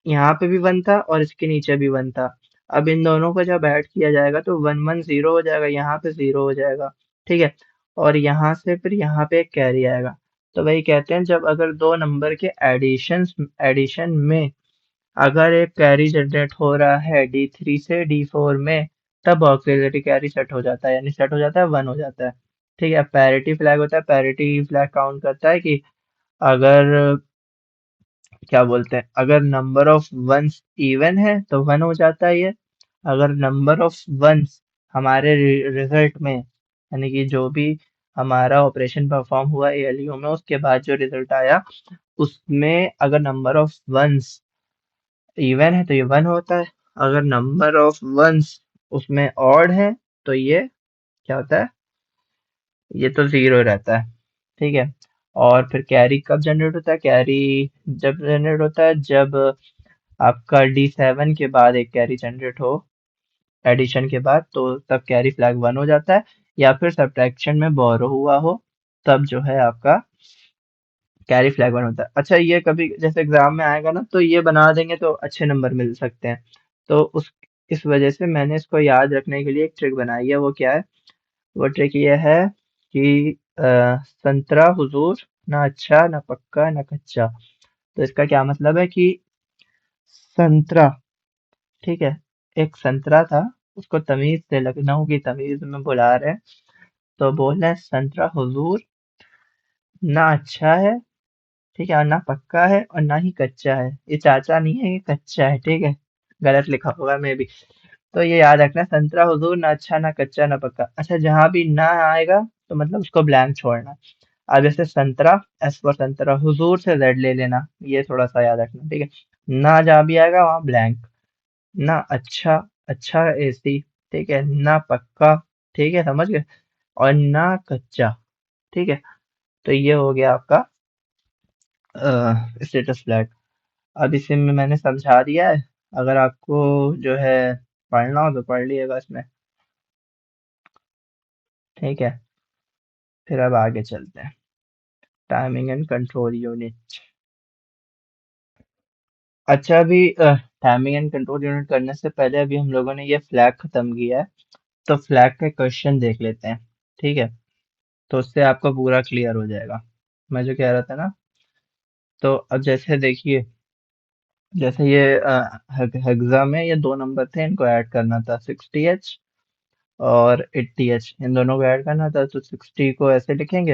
Speaker 1: यहाँ पे भी 1 था और इसके नीचे भी 1 था। अब इन दोनों को जब ऐड किया जाएगा तो 1 1 0 हो जाएगा, यहाँ पे 0 हो जाएगा, ठीक है। और यहाँ से फिर यहाँ पे एक कैरी आएगा। तो वही कहते हैं, जब अगर दो नंबर के एडिशन में अगर एक कैरी जनरेट हो रहा है D3 से D4 में, तब ऑक्सिलरी कैरी सेट हो जाता है, यानी सेट हो जाता है, 1 हो जाता है। ठीक है। पैरिटी फ्लैग होता है, पैरिटी फ्लैग काउंट करता है कि अगर, क्या बोलते हैं, अगर नंबर ऑफ वंस इवन है तो 1 हो जाता है ये। अगर नंबर ऑफ वंस हमारे रिजल्ट में, यानी कि जो भी हमारा ऑपरेशन परफॉर्म हुआ एएलयू में, उसके बाद जो रिजल्ट आया, उसमें अगर नंबर ऑफ वंस इवन है तो ये 1 होता है। अगर नंबर ऑफ वंस उसमें ऑड है तो ये क्या होता है, ये तो 0 रहता है। ठीक है। और फिर कैरी कब जनरेट होता है? कैरी जब जनरेट होता है जब आपका D7 के बाद एक कैरी जनरेट हो एडिशन के बाद, तो तब कैरी फ्लैग 1 हो जाता है। या फिर सब्ट्रैक्शन में बोरो हुआ हो, तब जो है आपका कैरी फ्लैग 1 होता है। अच्छा, ये कभी जैसे एग्जाम में आएगा ना, तो ये बना देंगे तो अच्छे नंबर मिल सकते हैं। तो उस इस वजह से मैंने इसको याद रखने के लिए एक ट्रिक बनाई है। वो क्या है? वो ट्रिक ये है कि संतरा हुजूर, ना अच्छा ना पक्का ना कच्चा। तो इसका क्या मतलब है कि संतरा, ठीक है, एक संतरा था, उसको तमीज से, लखनऊ की तमीज में बुला रहे हैं, तो बोल रहे हैं संतरा हुजूर ना अच्छा है, ठीक है, और ना पक्का है और ना ही कच्चा है। ये चाचा नहीं है, ये कच्चा है, ठीक है। गलत लिखा होगा मे भी। तो ये याद रखना, संतरा हुजूर ना अच्छा ना कच्चा ना पक्का। अच्छा, जहां भी ना आएगा तो मतलब उसको ब्लैंक छोड़ना। अब जैसे संतरा, एस फॉर संतरा, हुजूर से जेड ले लेना, ये थोड़ा सा याद रखना, ठीक है। ना जहाँ भी आएगा वहां ब्लैंक। ना अच्छा, अच्छा एसी, ठीक है, ना पक्का, ठीक है, समझ गए, और ना कच्चा, ठीक है। तो ये हो गया आपका स्टेटस फ्लैग। अब इसे में मैंने समझा दिया है। अगर आपको जो है पढ़ना हो तो पढ़ लिएगा इसमें, ठीक है। फिर अब आगे चलते हैं। Timing and control unit. अच्छा, अभी टाइमिंग एंड कंट्रोल यूनिट करने से पहले अभी हम लोगों ने ये फ्लैग खत्म किया है, तो फ्लैग का क्वेश्चन देख लेते हैं, ठीक है। तो उससे आपका पूरा क्लियर हो जाएगा, मैं जो कह रहा था ना। तो अब जैसे देखिए, जैसे ये हेक्सा में ये दो नंबर थे, इनको ऐड करना था, 60H और 80H, इन दोनों को ऐड करना था। तो 60 को ऐसे लिखेंगे,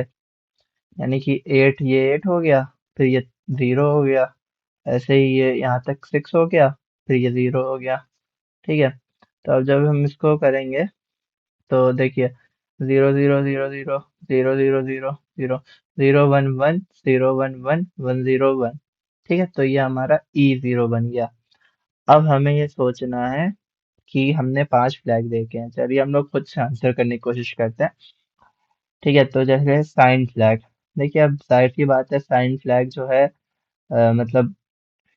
Speaker 1: यानी कि 8, ये 8 हो गया, फिर ये 0 हो गया, ऐसे ही ये यहाँ तक 6 हो गया, फिर ये 0 हो गया, ठीक है। तो अब जब हम इसको करेंगे तो देखिए, 0 0 0 0 0 0 0 0 0 1 1 0 1 1 1 0 1, ठीक है। तो ये हमारा E0 बन गया। अब हमें ये सोचना है कि हमने 5 फ्लैग देखे हैं। चलिए हम लोग खुद से आंसर करने की कोशिश करते हैं, ठीक है। तो जैसे साइन फ्लैग, देखिए अब जाहिर सी बात है, साइन फ्लैग जो है मतलब,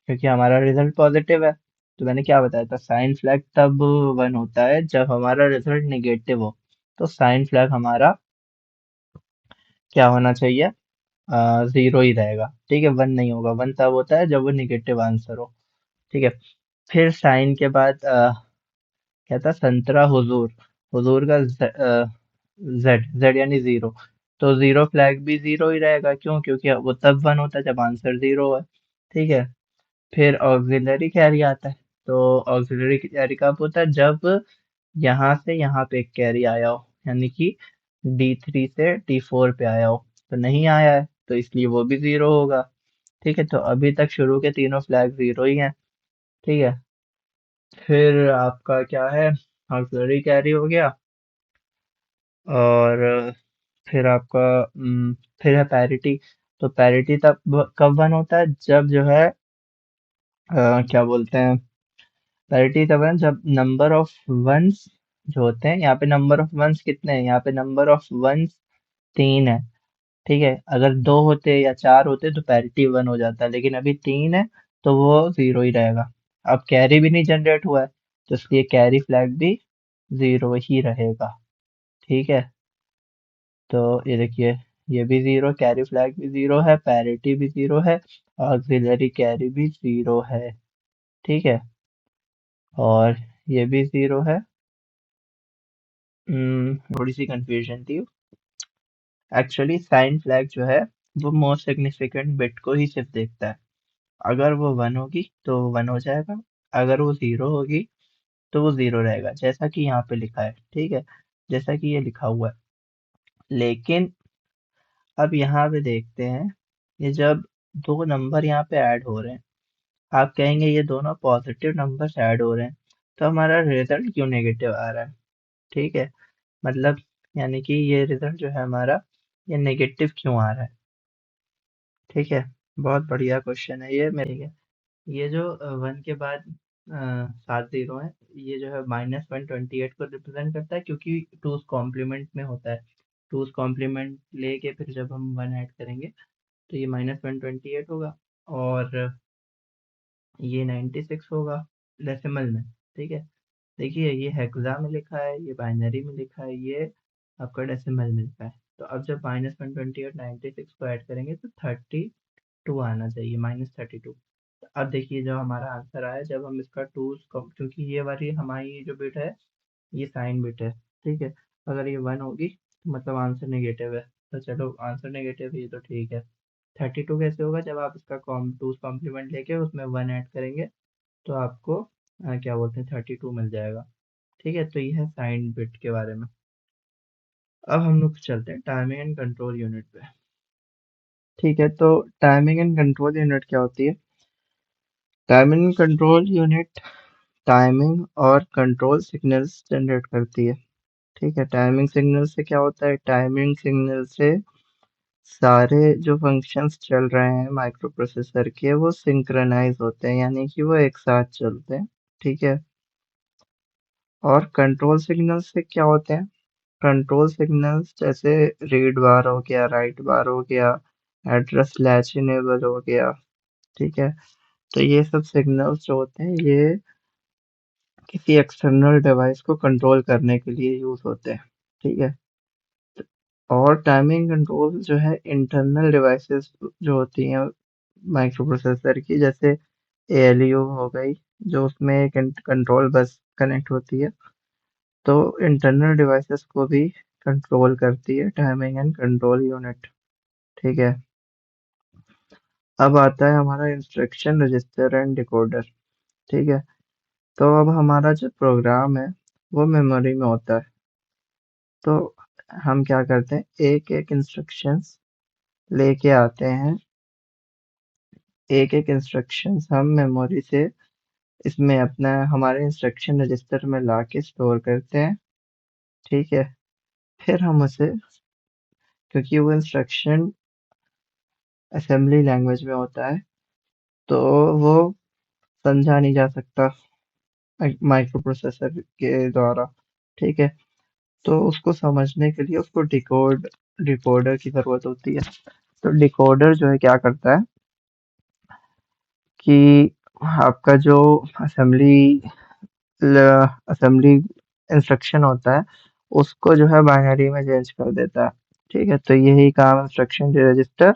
Speaker 1: क्योंकि हमारा रिजल्ट पॉजिटिव है, तो मैंने क्या बताया था, साइन फ्लैग तब 1 होता है जब हमारा रिजल्ट निगेटिव हो। तो साइन फ्लैग हमारा क्या होना चाहिए? 0 ही रहेगा, ठीक है, 1 नहीं होगा। 1 तब होता है जब वो निगेटिव आंसर हो, ठीक है। फिर साइन के बाद क्या था? संतरा हुजूर, हुजूर का जेड, जेड यानी 0। तो 0 फ्लैग भी 0 ही रहेगा, क्यों? क्योंकि वो तब 1 होता है जब आंसर 0 है, ठीक है। फिर ऑक्सिलरी कैरी आता है। तो ऑक्सिलरी कैरी कब होता है? जब यहाँ से यहाँ पे एक कैरी आया हो, यानी कि D3 से D4 पे आया हो। तो नहीं आया है, तो इसलिए वो भी 0 होगा, ठीक है। तो अभी तक शुरू के तीनों फ्लैग 0 ही हैं, ठीक है। फिर आपका क्या है? ऑक्सिलरी कैरी हो गया। और फिर आपका फिर है पैरिटी। तो पैरिटी तब कब वन होता है, जब जो है क्या बोलते हैं, पैरिटी तब है जब नंबर ऑफ वंस जो होते हैं, यहाँ पे नंबर ऑफ वंस कितने हैं, यहाँ पे नंबर ऑफ वंस 3 है। ठीक है, अगर 2 होते या 4 होते तो पैरिटी 1 हो जाता, लेकिन अभी 3 है तो वो 0 ही रहेगा। अब कैरी भी नहीं जनरेट हुआ है, तो इसलिए कैरी फ्लैग भी 0 ही रहेगा। ठीक है, तो ये देखिए, ये भी 0, कैरी फ्लैग भी 0 है, पैरिटी भी 0 है, ऑक्सिलरी कैरी भी 0 है। ठीक है, और ये भी 0 है। थोड़ी सी कंफ्यूजन थी। एक्चुअली साइन फ्लैग जो है वो मोस्ट सिग्निफिकेंट बिट को ही सिर्फ देखता है। अगर वो 1 होगी तो 1 हो जाएगा, अगर वो 0 होगी तो वो 0 रहेगा, जैसा कि यहाँ पे लिखा है। ठीक है, जैसा कि ये लिखा हुआ है। लेकिन अब यहाँ पे देखते हैं, ये जब दो नंबर यहाँ पे ऐड हो रहे हैं, आप कहेंगे ये दोनों पॉजिटिव नंबर्स ऐड हो रहे हैं, तो हमारा रिजल्ट क्यों नेगेटिव आ रहा है। ठीक है, मतलब यानी कि ये रिजल्ट जो है हमारा, ये नेगेटिव क्यों आ रहा है। ठीक है, बहुत बढ़िया क्वेश्चन है ये मेरे। ठीक है, ये जो 1 के बाद 7 जीरो है, ये जो है -128 को रिप्रेजेंट करता है, क्योंकि टूज कॉम्प्लीमेंट में होता है। टूज कॉम्प्लीमेंट लेके फिर जब हम 1 ऐड करेंगे तो ये -128 होगा, और ये 96 होगा डेसिमल में। ठीक है, देखिए ये हेक्सा में लिखा है, ये बाइनरी में लिखा है, ये आपका डेसिमल में लिखा है। तो अब जब -128 96 को ऐड करेंगे तो 32 आना चाहिए, -32। अब देखिए जो हमारा आंसर आया, जब हम इसका क्योंकि ये वाली हमारी जो बिट है ये साइन बिट है। ठीक है, अगर ये 1 होगी तो मतलब आंसर नेगेटिव है, तो चलो आंसर नेगेटिव है ये तो ठीक है। 32 कैसे होगा, जब आप इसका टूज कॉम्प्लीमेंट लेके उसमें 1 ऐड करेंगे तो आपको क्या बोलते हैं 32 मिल जाएगा। ठीक है, तो ये है साइन बिट के बारे में। अब हम लोग चलते हैं टाइमिंग एंड कंट्रोल यूनिट पे। ठीक है, तो टाइमिंग एंड कंट्रोल यूनिट क्या होती है। Timing and control unit timing और कंट्रोल सिग्नल्स जनरेट करती है। ठीक है, टाइमिंग सिग्नल से क्या होता है, टाइमिंग सिग्नल से सारे जो फंक्शंस चल रहे हैं माइक्रो प्रोसेसर के वो सिंक्रोनाइज होते हैं, यानी कि वो एक साथ चलते हैं। ठीक है, और कंट्रोल सिग्नल से क्या होते हैं, कंट्रोल सिग्नल्स जैसे रीड बार हो गया, राइट बार हो गया, एड्रेस लैच इनेबल हो गया। ठीक है, तो ये सब सिग्नल्स जो होते हैं ये किसी एक्सटर्नल डिवाइस को कंट्रोल करने के लिए यूज होते हैं। ठीक है, और टाइमिंग कंट्रोल जो है इंटरनल डिवाइसेस जो होती हैं माइक्रो प्रोसेसर की, जैसे एएलयू हो गई, जो उसमें एक कंट्रोल बस कनेक्ट होती है, तो इंटरनल डिवाइसेस को भी कंट्रोल करती है टाइमिंग एंड कंट्रोल यूनिट। ठीक है, अब आता है हमारा इंस्ट्रक्शन रजिस्टर एंड डिकोडर। ठीक है, तो अब हमारा जो प्रोग्राम है वो मेमोरी में होता है, तो हम क्या करते हैं, एक एक इंस्ट्रक्शंस लेके आते हैं, एक एक इंस्ट्रक्शंस हम मेमोरी से इसमें अपना हमारे इंस्ट्रक्शन रजिस्टर में लाके स्टोर करते हैं। ठीक है, फिर हम उसे, क्योंकि वो इंस्ट्रक्शन असेंबली लैंग्वेज में होता है तो वो समझा नहीं जा सकता माइक्रो प्रोसेसर के द्वारा। ठीक है, तो उसको समझने के लिए उसको डिकोडर की जरूरत होती है। तो डिकोडर जो है क्या करता है कि आपका जो असेंबली असेंबली इंस्ट्रक्शन होता है उसको जो है बाइनरी में चेंज कर देता है। ठीक है, तो यही काम इंस्ट्रक्शन रजिस्टर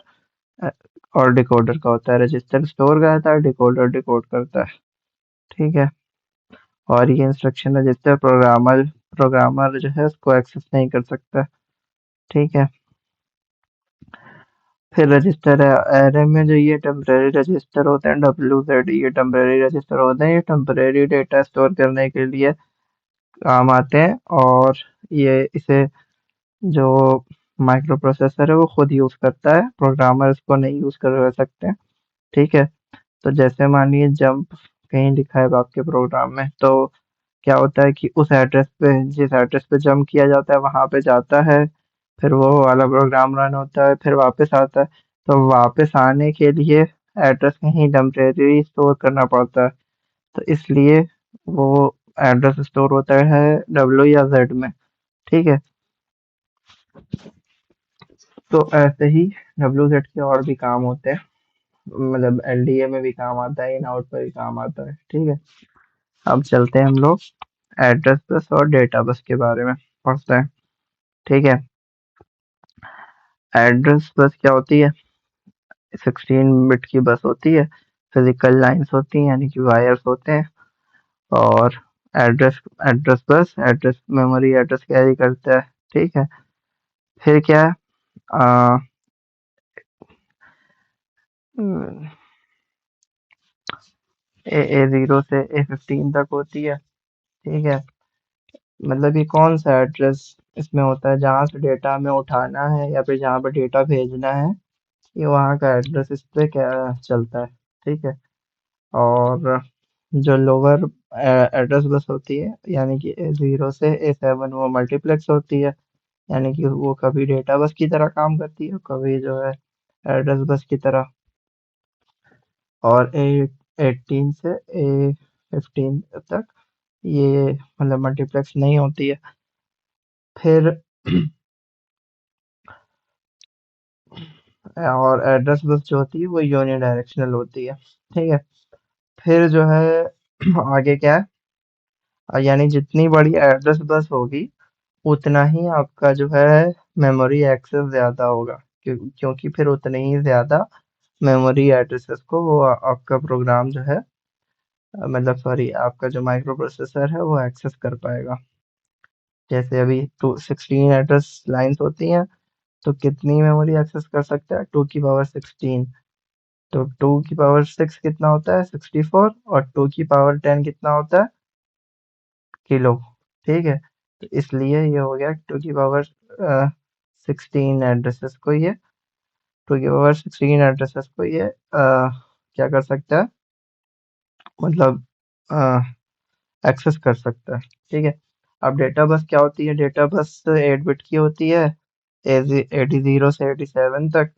Speaker 1: और डिकोडर का होता है। रजिस्टर स्टोर करता है, डिकोडर डिकोड करता है। ठीक है, और ये इंस्ट्रक्शन रजिस्टर प्रोग्रामर जो है उसको एक्सेस नहीं कर सकता। ठीक है, फिर रजिस्टर है, एरे में जो ये टेम्परेरी रजिस्टर होते हैं WZ, ये टेम्परेरी रजिस्टर होते हैं, ये टेम्परेरी डेटा स्टोर करने के लिए काम आते हैं, और ये इसे जो माइक्रो प्रोसेसर है वो खुद यूज करता है, प्रोग्रामर इसको नहीं यूज कर सकते। ठीक है, तो जैसे मानिए जंप कहीं लिखा है आपके प्रोग्राम में, तो क्या होता है कि उस एड्रेस पे, जिस एड्रेस पे जंप किया जाता है वहां पे जाता है, फिर वो वाला प्रोग्राम रन होता है, फिर वापस आता है। तो वापस आने के लिए एड्रेस कहीं टेम्परेरी स्टोर करना पड़ता है। तो इसलिए वो एड्रेस स्टोर होता है डब्ल्यू या जेड में। ठीक है। तो ऐसे ही डब्ल्यू जेड के और भी काम होते हैं, मतलब एलडीए में भी काम आता है, इन आउट पर भी काम आता है। ठीक है। अब चलते हैं हम लोग एड्रेस बस और डेटा बस के बारे में पढ़ते हैं। ठीक है। एड्रेस बस क्या होती है? 16 बिट की बस होती है। फिजिकल लाइंस होती हैं, यानी कि वायर्स होते हैं। और address address bus address memory address carry करता है। ठीक है। फिर क्या है? आ, ए 0 से A15 तक होती है। ठीक है। मतलब ये कौन सा एड्रेस इसमें होता है? जहाँ से डेटा हमें उठाना है या फिर जहाँ पे डेटा भेजना है, ये वहाँ का एड्रेस इस पे क्या चलता है। ठीक है। और जो लोअर एड्रेस बस होती है, यानी कि A0 से A7, वो मल्टीप्लेक्स होती है। यानी कि वो कभी डेटा बस की तरह काम करती है, कभी जो है एड्रेस बस की तरह। और A18 से A15 तक ये मतलब मल्टीप्लेक्स नहीं होती है। फिर और एड्रेस बस जो होती है वो यूनिडायरेक्शनल होती है। ठीक है। फिर जो है आगे क्या है? यानी जितनी बड़ी एड्रेस बस होगी, उतना ही आपका जो है मेमोरी एक्सेस ज़्यादा होगा। क्योंकि फिर उतने ही ज़्यादा मेमोरी एड्रेसेस को वो आपका प्रोग्राम जो है, मतलब सॉरी, आपका जो माइक्रो प्रोसेसर है वो एक्सेस कर पाएगा। जैसे अभी 16 एड्रेस लाइंस होती हैं, तो कितनी मेमोरी एक्सेस कर सकता है? 2 की पावर 16। तो 2 की पावर 6 कितना होता है? 64। और 2 की पावर 10 कितना होता है? किलो। ठीक है। तो इसलिए ये हो गया 2 की पावर 16 एड्रेसेस को ये 2 की पावर 16 एड्रेसेस को ये क्या कर सकता है? मतलब एक्सेस कर सकता है। ठीक है। अब डेटा बस क्या होती है? डेटा बस 8 बिट की होती है, 80 से 87 तक।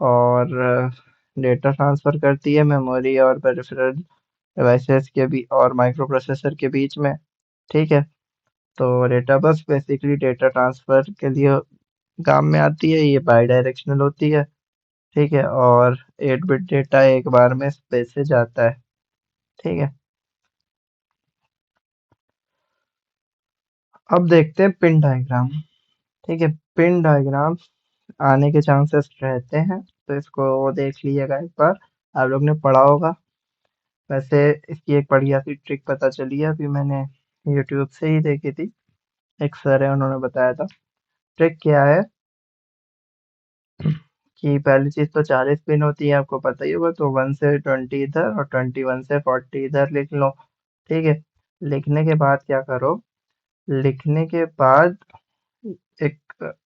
Speaker 1: और डेटा ट्रांसफर करती है मेमोरी और पेरिफेरल डिवाइसेस के भी और माइक्रो प्रोसेसर के बीच में। ठीक है। तो data bus basically data transfer के लिए काम में आती है। ये बाई डायरेक्शनल होती है। ठीक है। और 8 बिट डेटा एक बार में स्पेस से जाता है। ठीक है। अब देखते हैं पिन डायग्राम। ठीक है। पिन डायग्राम आने के चांसेस रहते हैं, तो इसको देख लीजिएगा एक बार। आप लोग ने पढ़ा होगा। वैसे इसकी एक बढ़िया सी ट्रिक पता चली है, अभी मैंने यूट्यूब से ही देखी थी। एक सर है, उन्होंने बताया था। ट्रिक क्या है कि पहली चीज तो 40 पिन होती है, आपको पता ही होगा। तो 1 से 20 इधर और 21 से 40 इधर लिख लो। ठीक है। लिखने के बाद क्या करो? लिखने के बाद एक,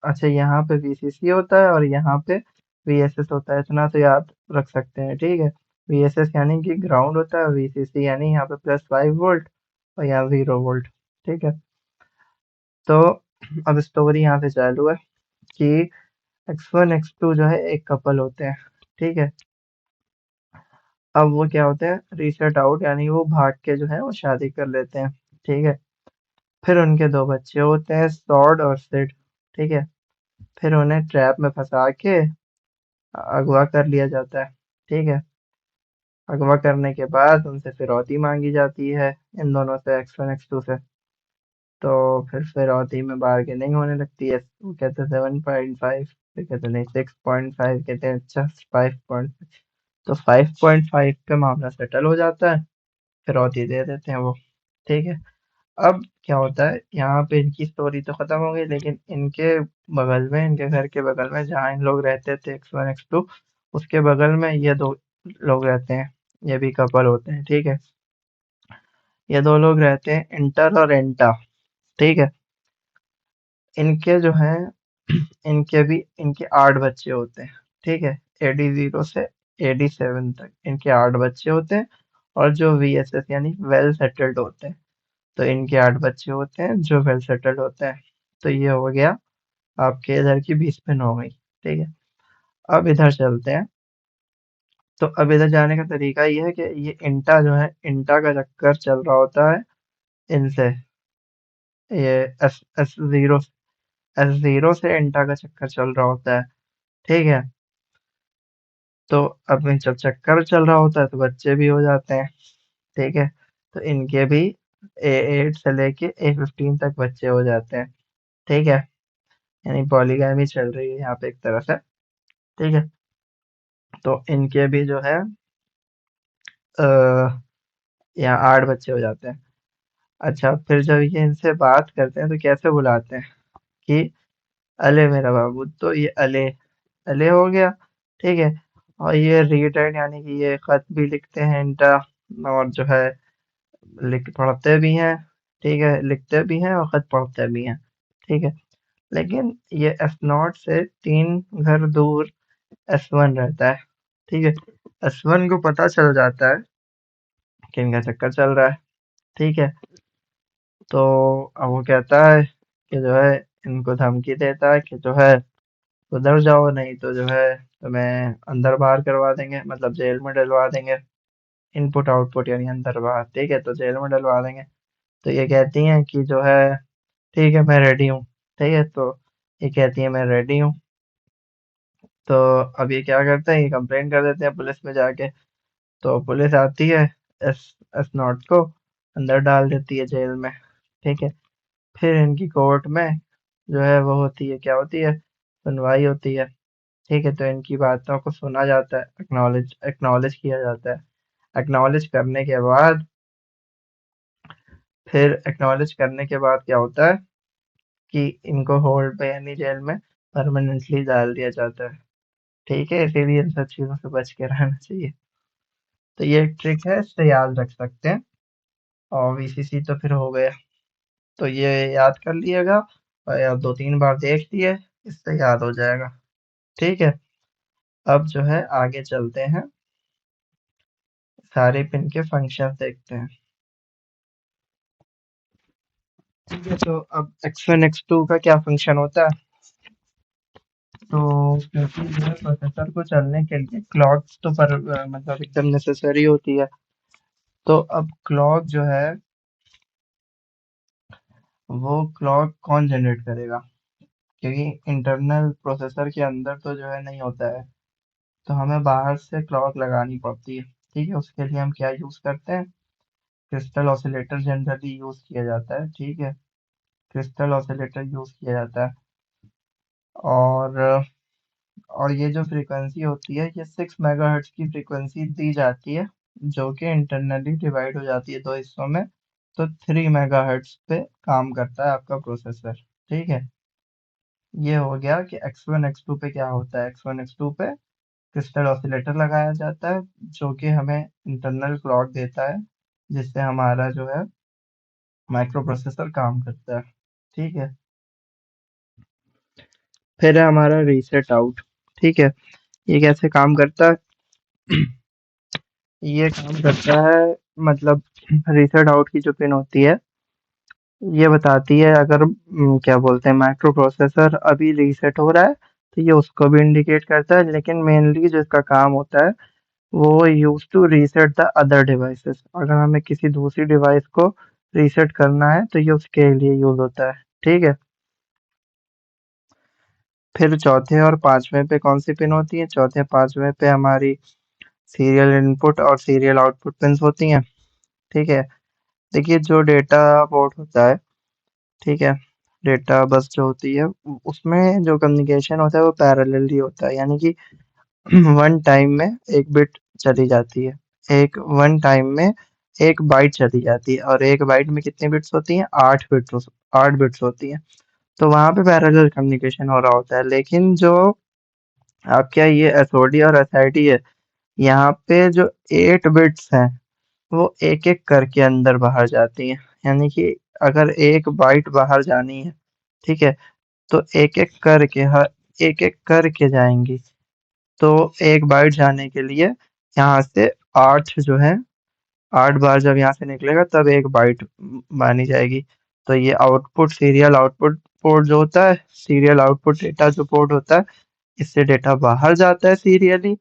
Speaker 1: अच्छा, यहाँ पे वीसीसी होता है और यहाँ पे वीएसएस होता है, इतना तो याद रख सकते हैं। ठीक है। वीएसएस यानी कि ग्राउंड होता है, वीसीसी यानी यहाँ पे +5 वोल्ट और यहाँ 0 वोल्ट। ठीक है। तो अब स्टोरी यहाँ से चालू है कि X1 X2 जो है एक कपल होते हैं। ठीक है। अब वो क्या होते हैं? रीसेट आउट, यानी वो भाग के जो है वो शादी कर लेते हैं। ठीक है। फिर उनके दो बच्चे होते हैं, सॉर्ड और सिड। ठीक है। फिर उन्हें ट्रैप में फंसा के अगवा कर लिया जाता है। ठीक है। अगवा करने के बाद उनसे फिरौती मांगी जाती है, इन दोनों से, X1 X2 से। तो फिर फिरौती में बार्गेनिंग होने लगती है। वो कहते हैं 7.5, फिर कहते हैं नहीं 6.5, कहते हैं अच्छा 5. तो 5.5 पे मामला सेटल हो जाता है, फिरौती दे देते हैं वो। ठीक है। अब क्या होता है, यहाँ पे इनकी स्टोरी तो खत्म हो गई, लेकिन इनके बगल में, इनके घर के बगल में जहाँ इन लोग रहते थे X1 X2, उसके बगल में ये दो लोग रहते हैं। ये भी कपल होते हैं। ठीक है। ये दो लोग रहते हैं, इंटर और एंटा। ठीक है। इनके जो हैं इनके 8 बच्चे होते हैं। ठीक है। AD0 से AD7 तक इनके 8 बच्चे होते हैं। और जो VSS यानी वेल सेटल्ड होते हैं, तो इनके 8 बच्चे होते हैं जो वेल सेटल्ड होते हैं। तो ये हो गया आपके इधर की 20 पिन हो गई। ठीक है। अब इधर चलते हैं। तो अब इधर जाने का तरीका ये है कि ये इंटा जो है, इंटा का चक्कर चल रहा होता है इनसे, ये S S zero S zero से इंटा का चक्कर चल रहा होता है। ठीक है। तो अब में जब चक्कर चल रहा होता है तो बच्चे भी हो जाते हैं। ठीक है। तो इनके भी A8 से लेके A15 तक बच्चे हो जाते हैं। ठीक है। यानी पॉलीगैमी चल रही है यहाँ पे एक तरह से। ठीक है। तो इनके भी जो है आ, यहाँ 8 बच्चे हो जाते हैं। अच्छा, फिर जब ये इनसे बात करते हैं तो कैसे बुलाते हैं कि अले मेरा बाबू, तो ये अले अले हो गया। ठीक है। और ये रीड यानी कि ये खत भी लिखते हैं इंटा, और जो है लिख पढ़ते भी हैं। ठीक है, लिखते भी हैं और खत पढ़ते भी हैं। ठीक है। लेकिन ये एस नॉट से 3 घर दूर S1 रहता है। ठीक है। S1 को पता चल जाता है कि इनका चक्कर चल रहा है। ठीक है। तो अब वो कहता है कि जो है, इनको धमकी देता है कि जो है उधर जाओ, नहीं तो जो है तुम्हें अंदर बाहर करवा देंगे, मतलब जेल में डलवा देंगे। इनपुट आउटपुट यानी अंदर बाहर। ठीक है, तो जेल में डलवा देंगे। तो ये कहती हैं कि जो है ठीक है, मैं रेडी हूँ। ठीक है। तो ये कहती है मैं रेडी हूँ। तो अब ये क्या करते हैं, ये कंप्लेन कर देते हैं पुलिस में जाके। तो पुलिस आती है, एस एस नॉट को अंदर डाल देती है जेल में। ठीक है। फिर इनकी कोर्ट में जो है वो होती है, क्या होती है, सुनवाई होती है। ठीक है। तो इनकी बातों को सुना जाता है, एक्नॉलेज एक्नॉलेज किया जाता है। एक्नॉलेज करने के बाद फिर एक्नॉलेज करने के बाद क्या होता है कि इनको होल्ड पे यानी जेल में परमानेंटली डाल दिया जाता है। ठीक है, इसीलिए इन सब चीजों से बच के रहना चाहिए। तो ये एक ट्रिक है, इससे याद रख सकते हैं। और VCC तो फिर हो गया। तो ये याद कर लिएगा, और या 2-3 बार देख लिए, इससे याद हो जाएगा। ठीक है। अब जो है आगे चलते हैं, सारे पिन के फंक्शन देखते हैं। ठीक है। तो अब X1 X2 का क्या फंक्शन होता है। तो क्योंकि जो है प्रोसेसर को चलने के लिए क्लॉक्स तो मतलब एकदम नेसेसरी होती है। तो अब क्लॉक जो है वो क्लॉक कौन जनरेट करेगा, क्योंकि इंटरनल प्रोसेसर के अंदर तो जो है नहीं होता है। तो हमें बाहर से क्लॉक लगानी पड़ती है। ठीक है। उसके लिए हम क्या यूज करते हैं, क्रिस्टल ऑसिलेटर जनरली यूज किया जाता है। ठीक है। क्रिस्टल ऑसिलेटर यूज किया जाता है। और और ये जो फ्रीक्वेंसी होती है, ये 6 मेगाहर्ट्ज की फ्रीक्वेंसी दी जाती है, जो कि इंटरनली डिवाइड हो जाती है 2 हिस्सों में। तो 3 मेगाहर्ट्ज पे काम करता है आपका प्रोसेसर। ठीक है। ये हो गया कि X1 X2 पे क्या होता है। X1 X2 पे क्रिस्टल ऑसिलेटर लगाया जाता है, जो कि हमें इंटरनल क्लॉक देता है, जिससे हमारा जो है माइक्रो प्रोसेसर काम करता है। ठीक है। फिर है हमारा रीसेट आउट। ठीक है। ये कैसे काम करता है, ये काम करता है, मतलब रीसेट आउट की जो पिन होती है, ये बताती है अगर क्या बोलते हैं, माइक्रो प्रोसेसर अभी रीसेट हो रहा है, तो ये उसको भी इंडिकेट करता है। लेकिन मेनली जो इसका काम होता है वो use to reset the other devices. अगर हमें किसी दूसरी डिवाइस को रीसेट करना है तो ये उसके लिए यूज होता है। ठीक है। फिर चौथे और पांचवें पे कौन सी पिन होती है, चौथे पांचवें पे हमारी सीरियल इनपुट और सीरियल आउटपुट पिन्स होती हैं। ठीक है। देखिए, जो डेटा पोर्ट होता है, ठीक है, डेटा बस जो होती है, उसमें जो कम्युनिकेशन होता है वो पैरेलली होता है, यानी कि वन टाइम में एक बिट चली जाती है, एक वन टाइम में एक बाइट चली जाती है। और एक बाइट में कितनी बिट्स होती हैं, 8 बिट्स होती हैं। तो वहां पे पैरेलल कम्युनिकेशन हो रहा होता है। लेकिन जो आपका ये एसओडी और एसआईडी है, यहाँ पे जो 8 बिट्स हैं वो एक एक करके अंदर बाहर जाती हैं। यानी कि अगर एक बाइट बाहर जानी है, ठीक है, तो एक एक करके जाएंगी। तो एक बाइट जाने के लिए यहाँ से 8 जो है, 8 बार जब यहाँ से निकलेगा तब एक बाइट मानी जाएगी। तो ये आउटपुट सीरियल आउटपुट पोर्ट जो होता है, सीरियल आउटपुट डेटा जो पोर्ट होता है, इससे डेटा बाहर जाता है सीरियली,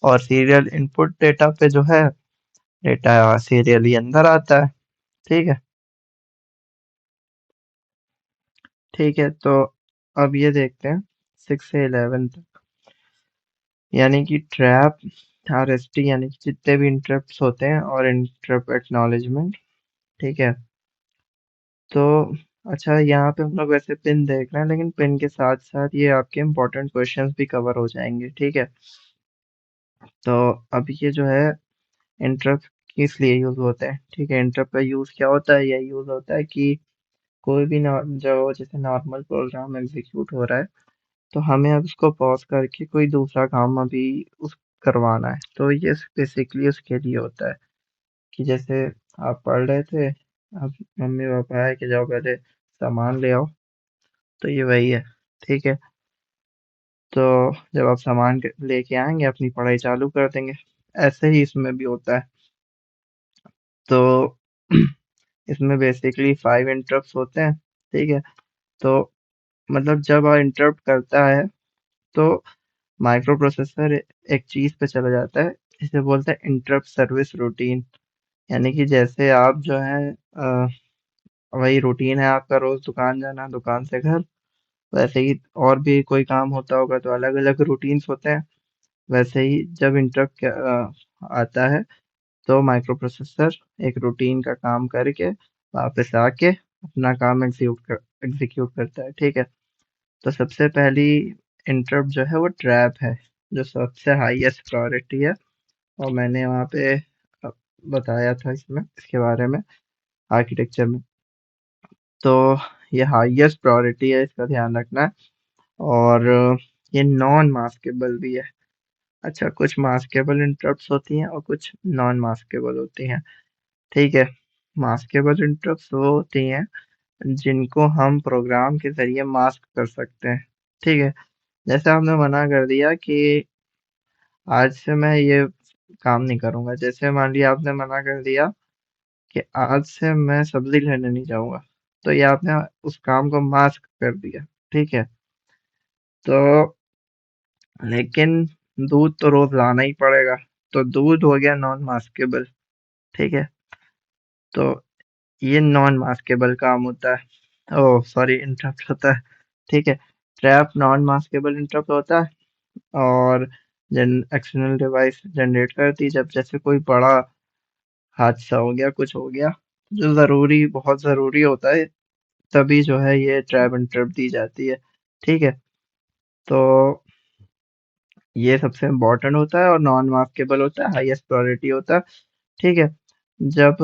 Speaker 1: और सीरियल इनपुट डेटा पे जो है डेटा सीरियली अंदर आता है। ठीक है। ठीक है, तो अब ये देखते हैं 6 से 11 तक, यानी कि ट्रैप, आरएसटी, यानी कि जितने भी इंटरप्ट्स होते हैं, और इंटरप्ट एक्नॉलेजमेंट। ठीक है। तो अच्छा, यहाँ पे हम लोग वैसे पिन देख रहे हैं, लेकिन पिन के साथ साथ ये आपके इम्पोर्टेंट क्वेश्चंस भी कवर हो जाएंगे। ठीक है। तो अब ये जो है इंटरप्ट किस लिए यूज होता है? ठीक है, इंटरप्ट का यूज क्या होता है? यह यूज होता है कि कोई भी जो जैसे नॉर्मल प्रोग्राम एग्जीक्यूट हो रहा है, तो हमें अब उसको पॉज करके कोई दूसरा काम अभी उस करवाना है, तो ये बेसिकली उसके लिए होता है। कि जैसे आप पढ़ रहे थे, अब मम्मी पापा है कि जाओ पहले सामान ले आओ, तो ये वही है। ठीक है। तो जब आप सामान लेके आएंगे, अपनी पढ़ाई चालू कर देंगे। ऐसे ही इसमें भी होता है। तो इसमें बेसिकली 5 इंटरप्ट्स होते हैं। ठीक है। तो मतलब जब इंटरप्ट करता है, तो माइक्रो प्रोसेसर एक चीज पे चला जाता है, जिसे बोलते हैं इंटरप्ट सर्विस रूटीन। यानी कि जैसे आप जो है वही रूटीन है आपका, रोज दुकान जाना, दुकान से घर, वैसे ही और भी कोई काम होता होगा तो अलग अलग रूटीन्स होते हैं। वैसे ही जब इंटरप्ट आता है, तो माइक्रो प्रोसेसर एक रूटीन का काम करके वापस आके अपना काम एग्जीक्यूट करता है। ठीक है। तो सबसे पहली इंटरप्ट जो है वो ट्रैप है, जो सबसे हाईएस्ट प्रायोरिटी है। और मैंने वहाँ पे बताया था इसमें, इसके बारे में, आर्किटेक्चर में। तो ये हाईएस्ट प्रायोरिटी है, इसका ध्यान रखना है। और ये नॉन मास्केबल भी है। अच्छा, कुछ मास्केबल इंटरप्ट्स होती हैं और कुछ नॉन मास्केबल होती हैं। ठीक है। मास्केबल इंटरप्ट्स वो होती हैं जिनको हम प्रोग्राम के जरिए मास्क कर सकते हैं। ठीक है। जैसे आपने मना कर दिया कि आज से मैं ये काम नहीं करूंगा, जैसे मान लिया आपने मना कर दिया कि आज से मैं सब्जी लेने नहीं जाऊंगा, तो ये आपने उस काम को मास्क कर दिया। ठीक है। तो लेकिन दूध तो रोज लाना ही पड़ेगा, तो दूध हो गया नॉन मास्केबल। ठीक है। तो ये नॉन मास्केबल काम होता है, ओह सॉरी, इंटरप्ट होता है। ठीक है। ट्रैप नॉन मास्केबल इंटरप्ट होता है, और जन एक्सटर्नल डिवाइस जनरेट करती है जब जैसे कोई बड़ा हादसा हो गया, कुछ हो गया, जो जरूरी, बहुत जरूरी होता है, तभी जो है ये ट्रैप इंटरप्ट दी जाती है। ठीक है। तो ये सबसे इम्पोर्टेंट होता है, और नॉन मास्केबल होता है, हाईएस्ट प्रायोरिटी होता है। ठीक है। जब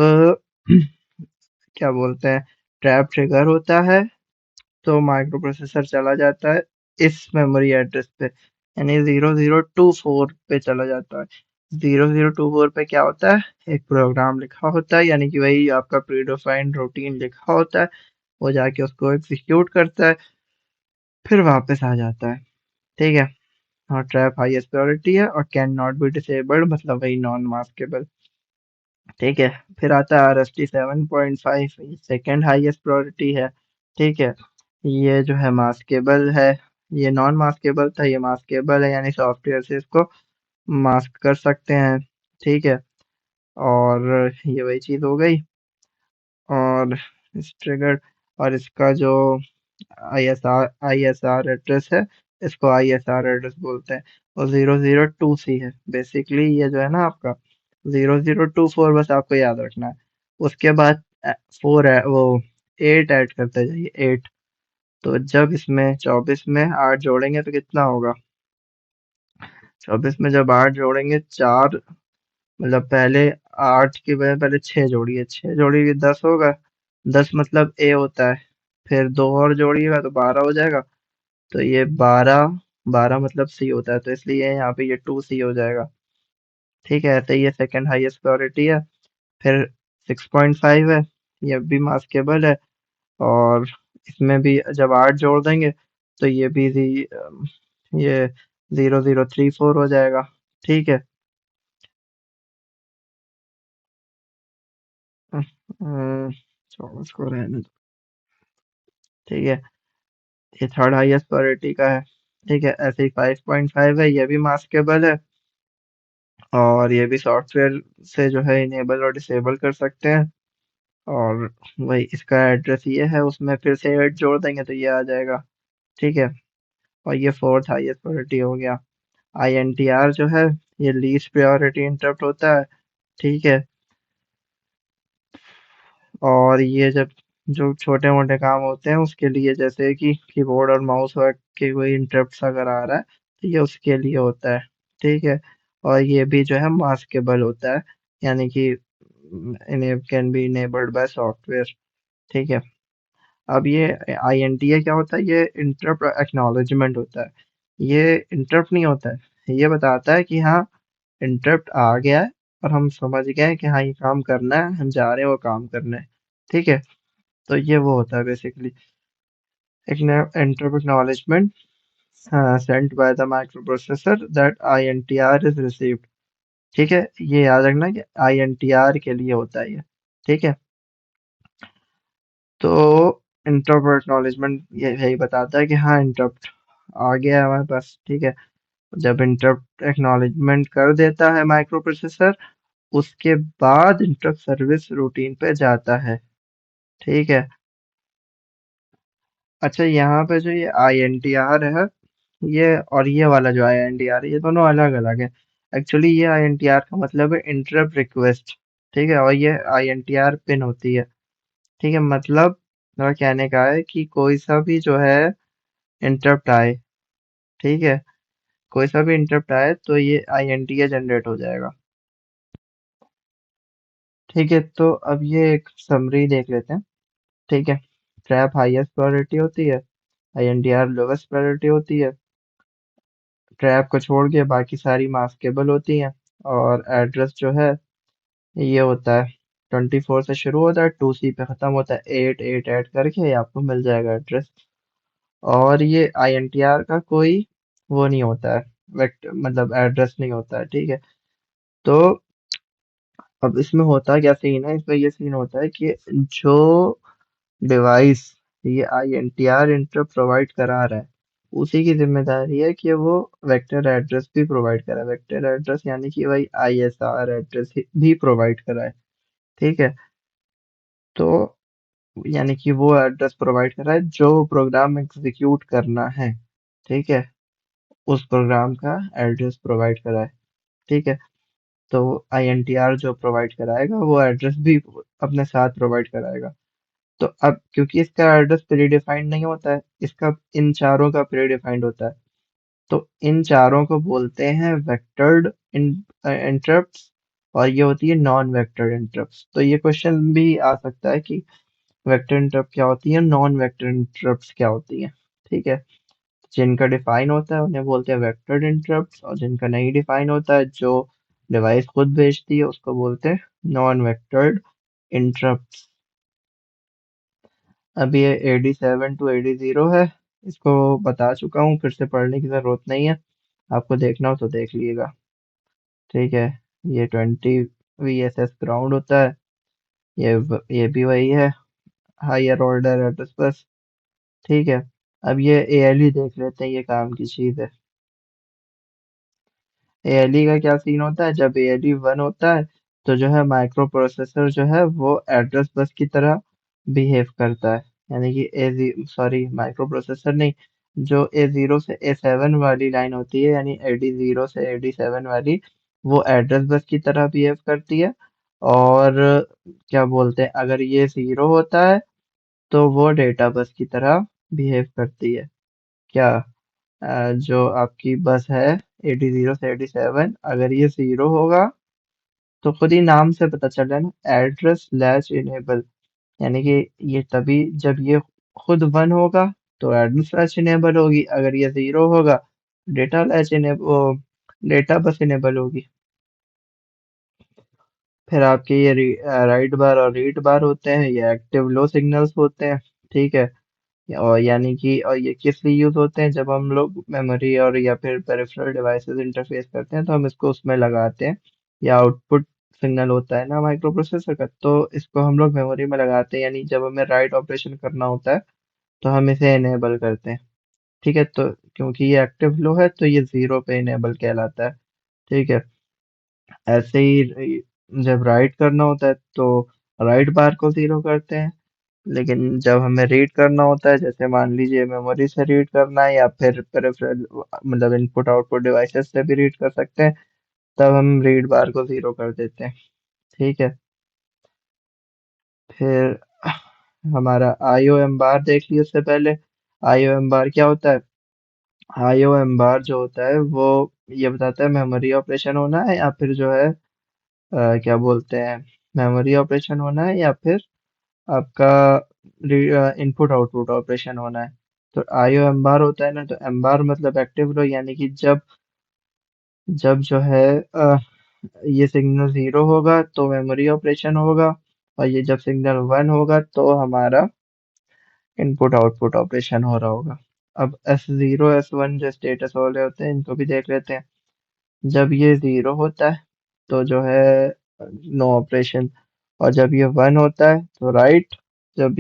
Speaker 1: क्या बोलते हैं, ट्रैप ट्रिगर होता है, तो माइक्रो प्रोसेसर चला जाता है इस मेमोरी एड्रेस पे, यानी 0024 पे चला जाता है। 0024 पे क्या होता है, एक प्रोग्राम लिखा होता है, यानी कि वही आपका प्रीडिफाइंड रूटीन लिखा होता है, वो जाके उसको एग्जीक्यूट करता है, फिर वापस आ जाता है। ठीक है। और ट्रैप हाईएस्ट प्रायोरिटी है, और कैन नॉट बी डिसेबल्ड, मतलब वही नॉन मास्केबल। ठीक है। फिर आता है RST 7.5, सेकेंड हाईएस्ट प्रायोरिटी है। ठीक है। ये जो है मास्केबल है, ये नॉन मास्केबल था, ये मास्केबल है, यानी सॉफ्टवेयर से इसको मास्क कर सकते हैं। ठीक है। और ये वही चीज हो गई। और इस ट्रिगर, और इसका जो ISR एड्रेस है, इसको ISR एड्रेस बोलते हैं, और 002C है। बेसिकली ये जो है ना आपका 0024, बस आपको याद रखना है। उसके बाद 4 है, वो 8 ऐड करते जाइए, 8। तो जब इसमें 24 में 8 जोड़ेंगे तो कितना होगा? 24 में जब 8 जोड़ेंगे, 4, मतलब पहले 8 की बजाय पहले 6 जोड़िए, 6 जोड़िए 10 होगा। 10 मतलब ए होता है। फिर 2 और जोड़िएगा तो 12 हो जाएगा। तो ये 12, 12 मतलब सी होता है, तो इसलिए यहाँ पे ये 2C हो जाएगा। ठीक है। ऐसे ये सेकंड हाईएस्ट प्रायोरिटी है। फिर 6.5 है, ये भी मास्केबल है, और इसमें भी जब 8 जोड़ देंगे तो ये भी ये 0034 हो जाएगा। ठीक है। 24 को रहने दो। ठीक है। ये थर्ड हाईएस्ट प्रायोरिटी का है। ठीक है, ऐसे ही 5.5 है, ये भी मास्केबल है। और ये भी सॉफ्टवेयर से जो है इनेबल और डिसेबल कर सकते हैं। और वही इसका एड्रेस ये है, उसमें फिर से 8 जोड़ देंगे तो ये आ जाएगा। ठीक है। और ये फोर्थ हाईएस्ट प्रायोरिटी हो गया। INTR जो है, ये लीस्ट प्रायोरिटी इंटरप्ट होता है। ठीक है। और ये जब जो छोटे मोटे काम होते हैं उसके लिए, जैसे कि कीबोर्ड और माउस वर्क के कोई इंटरप्ट अगर आ रहा है तो ये उसके लिए होता है। ठीक है। और ये भी जो है मास्केबल होता है, यानी कि can be enabled by software. ठीक है। अब ये INTA क्या होता है? ये इंटरप्ट एक्नॉलेजमेंट होता है। ये इंटरप्ट नहीं होता है, ये बताता है कि हाँ, इंटरप्ट आ गया है और हम समझ गए हैं कि हाँ, ये काम करना है, हम जा रहे हैं वो काम करने। ठीक है। तो ये वो होता है basically interrupt acknowledgement sent by the microprocessor that INTR is received। ठीक है, ये याद रखना कि INTR के लिए होता है ये। ठीक है। तो इंटरप्ट एक्नॉलेजमेंट ये यही बताता है कि हाँ, इंटरप्ट आ गया है हमारे पास। ठीक है। जब इंटरप्ट एक्नॉलेजमेंट कर देता है माइक्रो प्रोसेसर, उसके बाद इंटरप्ट सर्विस रूटीन पे जाता है। ठीक है। अच्छा, यहाँ पे जो ये INTR है, ये और ये वाला जो INTR है, ये दोनों अलग अलग है। एक्चुअली ये INTR का मतलब है इंटरप्ट रिक्वेस्ट। ठीक है। और ये INTR पिन होती है। ठीक है। मतलब मेरा कहने का है कि कोई सा भी जो है इंटरप्ट आए, ठीक है, कोई सा भी इंटरप्ट आए तो ये INTA जनरेट हो जाएगा। ठीक है। तो अब ये एक समरी देख लेते हैं। ठीक है। ट्रैप हाईएस्ट प्रायोरिटी होती है, INTR लोवेस्ट प्रायोरिटी होती है। ट्रैप को छोड़ के बाकी सारी मास्केबल होती हैं। और एड्रेस जो है ये होता है 24 से शुरू होता है, 2C पे खत्म होता है, 8 8 ऐड करके ये आपको मिल जाएगा एड्रेस। और ये INTR का कोई वो नहीं होता है, वेक्टर मतलब एड्रेस नहीं होता है। ठीक है। तो अब इसमें होता क्या सीन है, इसमें ये सीन होता है कि जो डिवाइस ये INTR इंटरप्ट प्रोवाइड करा रहा है, उसी की जिम्मेदारी है कि वो वेक्टर एड्रेस भी प्रोवाइड कराए। वेक्टर एड्रेस यानी कि भाई ISR एड्रेस भी प्रोवाइड कराए। ठीक है। तो यानी कि वो एड्रेस प्रोवाइड कराए जो प्रोग्राम एग्जीक्यूट करना है। ठीक है। उस प्रोग्राम का एड्रेस प्रोवाइड कराए। ठीक है। तो INTR जो प्रोवाइड कराएगा वो एड्रेस भी अपने साथ प्रोवाइड कराएगा। तो अब क्योंकि इसका एड्रेस प्री डिफाइंड नहीं होता है, इसका इन चारों का प्री डिफाइंड होता है। तो इन चारों को बोलते हैं वेक्टर्ड इंटरप्ट्स। और ये होती है नॉन वेक्टर्ड इंटरप्ट्स। तो ये क्वेश्चन भी आ सकता है कि वेक्टर इंटरप्ट क्या होती है, नॉन वेक्टर इंटरप्ट्स क्या होती है। ठीक है। जिनका डिफाइन होता है उन्हें बोलते हैं वेक्टर्ड इंटरप्ट्स, और जिनका नहीं डिफाइन होता है, जो डिवाइस खुद भेजती है, उसको बोलते हैं नॉन वेक्टर्ड इंटरप्ट्स। अब ये AD7 to AD0 है, इसको बता चुका हूँ, फिर से पढ़ने की जरूरत नहीं है। आपको देखना हो तो देख लीजिएगा। ठीक है। ये 20 VSS ग्राउंड होता है। ये भी वही है, हायर ऑर्डर एड्रेस बस। ठीक है। अब ये ALE देख लेते हैं, ये काम की चीज है। ALE का क्या सीन होता है? जब ALE 1 होता है तो जो है माइक्रो प्रोसेसर जो है वो एड्रेस बस की तरह बिहेव करता है। यानी कि ए सॉरी, माइक्रो प्रोसेसर नहीं, जो A0 से A7 वाली लाइन होती है, यानी AD0 से AD7 वाली, वो एड्रेस बस की तरह बिहेव करती है। और क्या बोलते हैं, अगर ये 0 होता है तो वो डेटा बस की तरह बिहेव करती है। क्या जो आपकी बस है AD0 से AD7, अगर ये 0 होगा तो खुद ही नाम से पता चल रहा है ना, एड्रेस लैच इनेबल। यानी कि ये तभी जब ये खुद 1 होगा तो एड्रेस लैच इनेबल होगी, अगर ये 0 होगा data latch enable, data bus enable होगी। फिर आपके ये राइट बार और रीड बार होते हैं, ये एक्टिव लो सिग्नल्स होते हैं। ठीक है। और यानी कि और ये किस लिए यूज होते हैं? जब हम लोग मेमोरी और या फिर पेरिफेरल डिवाइसेस इंटरफेस करते हैं तो हम इसको उसमें लगाते हैं। या आउटपुट सिग्नल होता है ना माइक्रो प्रोसेसर का, तो इसको हम लोग मेमोरी में लगाते हैं, यानी जब हमें राइट ऑपरेशन करना होता है तो हम इसे इनेबल करते हैं। ठीक है, तो क्योंकि ये एक्टिव लो है तो ये जीरो पे इनेबल कहलाता है। ठीक है, ऐसे ही जब राइट करना होता है तो राइट बार को जीरो करते हैं, लेकिन जब हमें रीड करना होता है, जैसे मान लीजिए मेमोरी से रीड करना है या फिर पेरिफेरल मतलब इनपुट आउटपुट डिवाइसेस से भी रीड कर सकते हैं, तब हम रीड बार को जीरो कर देते हैं। ठीक है, फिर हमारा आईओ एम बार देख लिया उससे पहले। आईओ एम बार क्या होता है? आईओ एम बार जो होता है वो ये बताता है मेमोरी ऑपरेशन होना है या फिर जो है क्या बोलते हैं, मेमोरी ऑपरेशन होना है या फिर आपका इनपुट आउटपुट ऑपरेशन होना है। तो आईओ एम बार होता है ना, तो एम बार मतलब एक्टिव लो, यानी कि जब जब जो है ये सिग्नल जीरो होगा तो मेमोरी ऑपरेशन होगा, और ये जब सिग्नल वन होगा तो हमारा इनपुट आउटपुट ऑपरेशन हो रहा होगा। अब एस जीरो एस वन जो स्टेटस वाले होते हैं इनको भी देख लेते हैं। जब ये जीरो होता है तो जो है नो ऑपरेशन, और जब ये वन होता है तो राइट, जब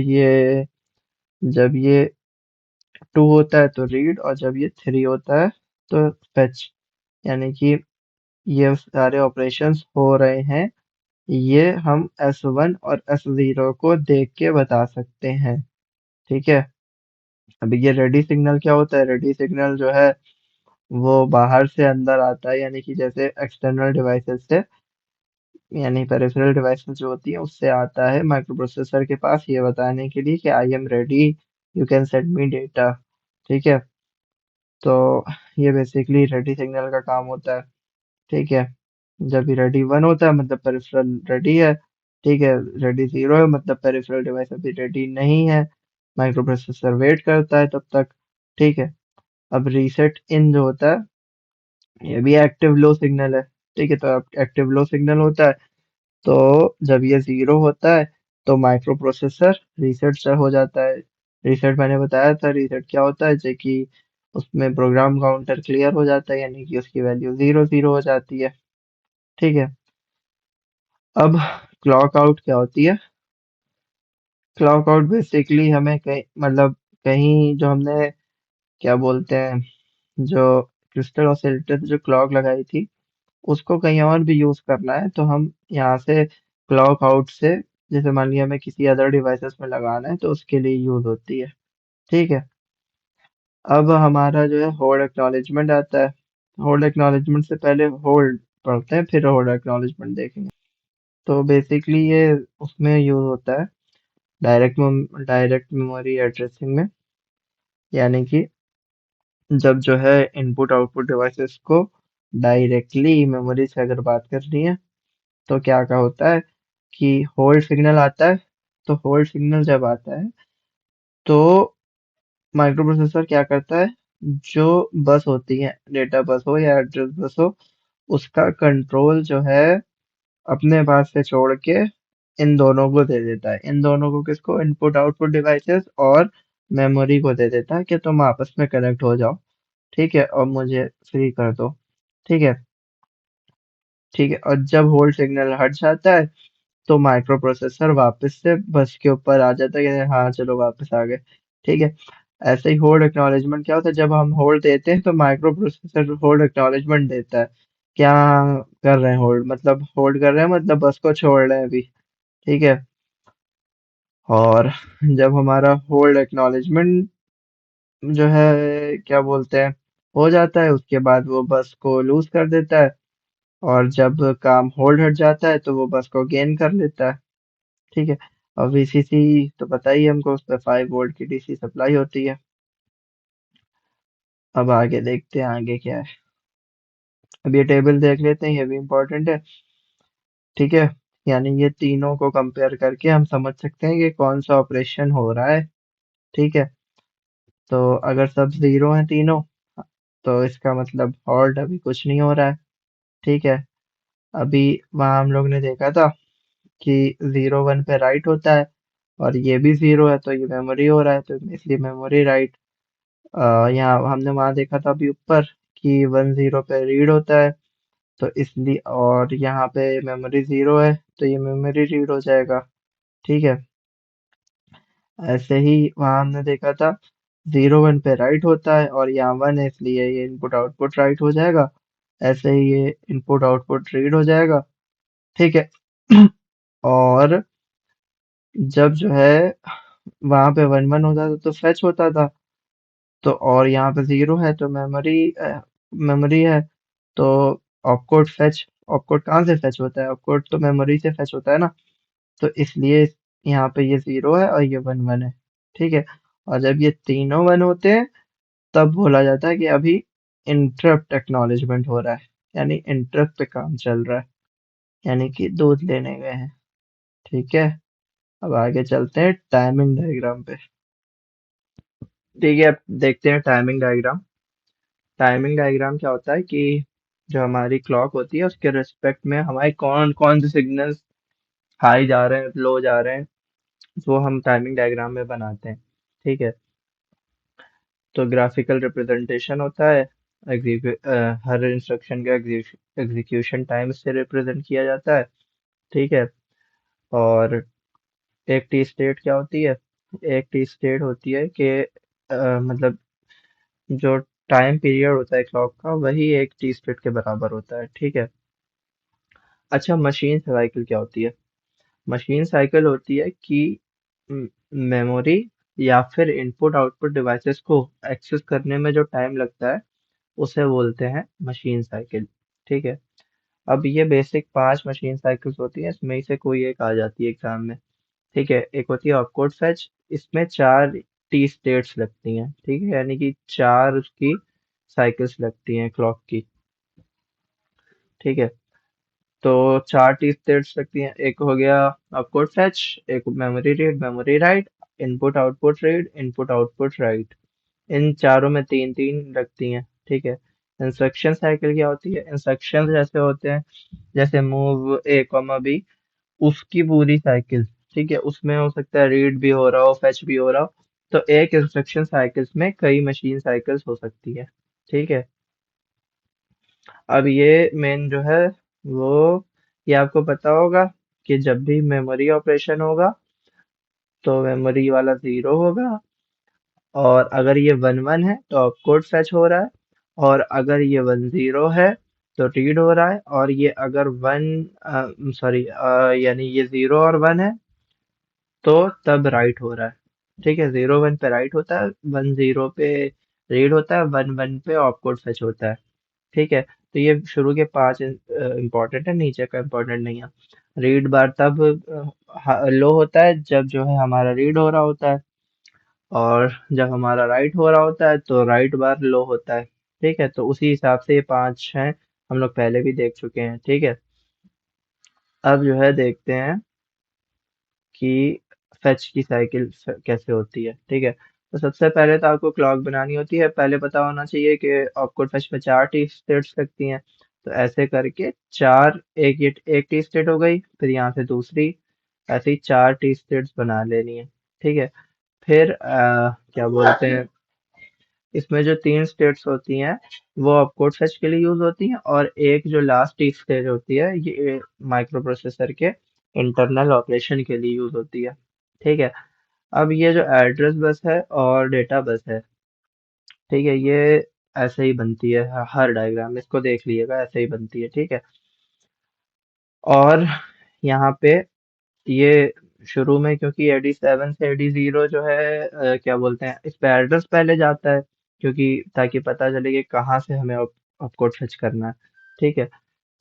Speaker 1: ये टू होता है तो रीड, और जब ये थ्री होता है तो फेच। यानी कि ये सारे ऑपरेशंस हो रहे हैं, ये हम एस वन और एस जीरो को देख के बता सकते हैं। ठीक है, अभी ये रेडी सिग्नल क्या होता है? रेडी सिग्नल जो है वो बाहर से अंदर आता है, यानी कि जैसे एक्सटर्नल डिवाइसेस से, यानी पेरिफेरल डिवाइसेस जो होती है उससे आता है माइक्रो प्रोसेसर के पास, ये बताने के लिए कि I am ready, you can send me data. ठीक है, तो ये बेसिकली रेडी सिग्नल का काम होता है। ठीक है, जब भी रेडी वन होता है मतलब पेरिफेरल रेडी है। ठीक है, रेडी जीरो है मतलब पेरिफेरल डिवाइस अभी रेडी नहीं है, माइक्रो प्रोसेसर वेट करता है तब तक। ठीक है, अब रीसेट इन जो होता है ये भी एक्टिव लो सिग्नल है। ठीक है, तो अब एक्टिव लो सिग्नल होता है, तो जब ये जीरो होता है तो माइक्रो प्रोसेसर रीसेट से हो जाता है। रीसेट मैंने बताया था, रीसेट क्या होता है, जो कि उसमें प्रोग्राम काउंटर क्लियर हो जाता है, यानी कि उसकी वैल्यू जीरो जीरो हो जाती है। ठीक है, अब क्लॉक आउट क्या होती है? क्लॉक आउट बेसिकली हमें कहीं मतलब कहीं जो हमने क्या बोलते हैं, जो क्रिस्टल ऑसिलेटर जो क्लॉक लगाई थी उसको कहीं और भी यूज करना है तो हम यहाँ से क्लॉक आउट से, जैसे मान लिया हमें किसी अदर डिवाइसेस में लगाना है तो उसके लिए यूज होती है। ठीक है, अब हमारा जो है होल्ड एक्नॉलेजमेंट आता है। होल्ड एक्नॉलेजमेंट से पहले होल्ड पढ़ते हैं फिर होल्ड एक्नॉलेजमेंट देखेंगे। तो बेसिकली ये उसमें यूज होता है डायरेक्ट मेमोरी एड्रेसिंग में, यानी कि जब जो है इनपुट आउटपुट डिवाइसेस को डायरेक्टली मेमोरी से अगर बात करनी है तो क्या क्या होता है कि होल्ड सिग्नल आता है। तो होल्ड सिग्नल जब आता है तो माइक्रो प्रोसेसर क्या करता है, जो बस होती है, डेटा बस हो या एड्रेस बस हो, उसका कंट्रोल जो है अपने पास से छोड़ के इन दोनों को दे देता है। इन दोनों को किसको? इनपुट आउटपुट डिवाइसेस और मेमोरी को दे देता है कि तुम आपस में कनेक्ट हो जाओ। ठीक है, और मुझे फ्री कर दो। ठीक है, ठीक है, और जब होल्ड सिग्नल हट जाता है तो माइक्रो प्रोसेसर वापस से बस के ऊपर आ जाता है कि हाँ चलो वापस आ गए। ठीक है, ऐसे ही होल्ड एक्नॉलेजमेंट क्या होता है, जब हम होल्ड देते हैं तो माइक्रो प्रोसेसर होल्ड एक्नॉलेजमेंट देता है। क्या कर रहे हैं? होल्ड मतलब होल्ड कर रहे हैं मतलब बस को छोड़ रहे हैं अभी। ठीक है, और जब हमारा होल्ड एक्नॉलेजमेंट जो है क्या बोलते हैं हो जाता है, उसके बाद वो बस को लूज कर देता है, और जब काम होल्ड हट जाता है तो वो बस को गेन कर लेता है। ठीक है, और वीसीसी तो पता ही है हमको, उस पर 5 वोल्ट की डीसी सप्लाई होती है। अब आगे देखते हैं आगे क्या है। अब ये टेबल देख लेते हैं, ये भी इम्पोर्टेंट है। ठीक है, यानी ये तीनों को कंपेयर करके हम समझ सकते हैं कि कौन सा ऑपरेशन हो रहा है। ठीक है, तो अगर सब जीरो हैं तीनों तो इसका मतलब हॉल्ट अभी कुछ नहीं हो रहा है। ठीक है, अभी वहां हम लोग ने देखा था कि जीरो वन पे राइट होता है, और ये भी जीरो है तो ये मेमोरी हो रहा है, तो इसलिए मेमोरी राइट। यहाँ हमने वहां देखा था अभी ऊपर कि वन जीरो पे रीड होता है, तो इसलिए, और यहाँ पे मेमोरी जीरो है तो ये मेमोरी रीड हो जाएगा। ठीक है, ऐसे ही वहां हमने देखा था जीरो वन पे राइट होता है और यहाँ वन है इसलिए ये इनपुट आउटपुट राइट हो जाएगा। ऐसे ही ये इनपुट आउटपुट रीड हो जाएगा। ठीक है। और जब जो है वहां पे वन वन होता था तो फेच होता था। तो और यहाँ पे जीरो है तो मेमोरी है। तो ऑपकोड फेच, ऑपकोड कहाँ से फेच होता है? ऑपकोड तो मेमोरी से फेच होता है ना। तो इसलिए यहाँ पे ये जीरो है और ये वन वन है। ठीक है। और जब ये तीनों वन होते हैं तब बोला जाता है कि अभी इंटरप्ट एक्नॉलेजमेंट हो रहा है, यानी इंटरप्ट पे काम चल रहा है, यानी कि दूध लेने गए हैं। ठीक है। अब आगे चलते हैं टाइमिंग डायग्राम पे। ठीक है, अब देखते हैं टाइमिंग डायग्राम। टाइमिंग डायग्राम क्या होता है कि जो हमारी क्लॉक होती है उसके रिस्पेक्ट में हमारे कौन कौन से सिग्नल्स हाई जा रहे हैं, लो जा रहे हैं, वो हम टाइमिंग डायग्राम में बनाते हैं। ठीक है। तो ग्राफिकल रिप्रेजेंटेशन होता है। हर इंस्ट्रक्शन का एग्जीक्यूशन टाइम से रिप्रेजेंट किया जाता है। ठीक है। और एक टी स्टेट क्या होती है? एक टी स्टेट होती है कि मतलब जो टाइम पीरियड होता है क्लॉक का वही एक टी स्टेट के बराबर होता है। ठीक है। अच्छा, मशीन साइकिल क्या होती है? मशीन साइकिल होती है कि मेमोरी या फिर इनपुट आउटपुट डिवाइसेस को एक्सेस करने में जो टाइम लगता है उसे बोलते हैं मशीन साइकिल। ठीक है। अब ये बेसिक पांच मशीन साइकिल्स होती है, इसमें से कोई एक आ जाती है एग्जाम में। ठीक है। एक होती है ऑपकोड फेच, इसमें चार टी स्टेट्स लगती हैं। ठीक है, यानी कि चार उसकी साइकिल्स लगती हैं क्लॉक की। ठीक है। तो चार टी स्टेट्स लगती हैं। एक हो गया ऑपकोड फेच, एक memory read memory write, input output read input output write. इन चारों में तीन तीन लगती हैं। ठीक है। इंस्ट्रक्शन साइकिल क्या होती है? इंस्ट्रक्शन जैसे होते हैं, जैसे मूव ए कॉमा बी, उसकी पूरी साइकिल। ठीक है, उसमें हो सकता है रीड भी हो रहा हो, फेच भी हो रहा हो। तो एक इंस्ट्रक्शन साइकिल्स में कई मशीन साइकिल्स हो सकती है। ठीक है। अब ये मेन जो है वो, ये आपको पता होगा कि जब भी मेमोरी ऑपरेशन होगा तो मेमोरी वाला जीरो होगा, और अगर ये वन वन है तो ऑपकोड फेच हो रहा है, और अगर ये वन जीरो है तो रीड हो रहा है, और ये अगर वन सॉरी यानी ये जीरो और वन है तो तब राइट हो रहा है। ठीक है, जीरो वन पे राइट होता है, वन जीरो पे रीड होता है, वन वन पे ऑपकोड फेच होता है। ठीक है। तो ये शुरू के पांच इंपॉर्टेंट है, नीचे का इंपॉर्टेंट नहीं है। रीड बार तब लो होता है जब जो है हमारा रीड हो रहा होता है, और जब हमारा राइट हो रहा होता है तो राइट बार लो होता है। ठीक है, तो उसी हिसाब से ये पांच हैं, हम लोग पहले भी देख चुके हैं। ठीक है। अब जो है देखते हैं कि फेच की साइकिल कैसे होती है। ठीक है। तो सबसे पहले तो आपको क्लॉक बनानी होती है। पहले पता होना चाहिए कि आपको फेच में चार टी स्टेट्स लगती हैं। तो ऐसे करके चार, एक टी स्टेट हो गई, फिर यहाँ से दूसरी, ऐसे ही चार टी स्टेट्स बना लेनी है। ठीक है। फिर क्या बोलते हैं, इसमें जो तीन स्टेट्स होती हैं वो ऑपकोड फेच के लिए यूज होती हैं, और एक जो लास्ट स्टेट होती है ये माइक्रो प्रोसेसर के इंटरनल ऑपरेशन के लिए यूज होती है। ठीक है। अब ये जो एड्रेस बस है और डेटा बस है, ठीक है, ये ऐसे ही बनती है। हर डायग्राम में इसको देख लीजिएगा, ऐसे ही बनती है। ठीक है। और यहाँ पे ये शुरू में, क्योंकि एडी सेवन से एडी जीरो जो है क्या बोलते हैं, इस पे एड्रेस पहले जाता है, क्योंकि ताकि पता चले कि कहाँ से हमें ऑपकोड फेच करना है। ठीक है।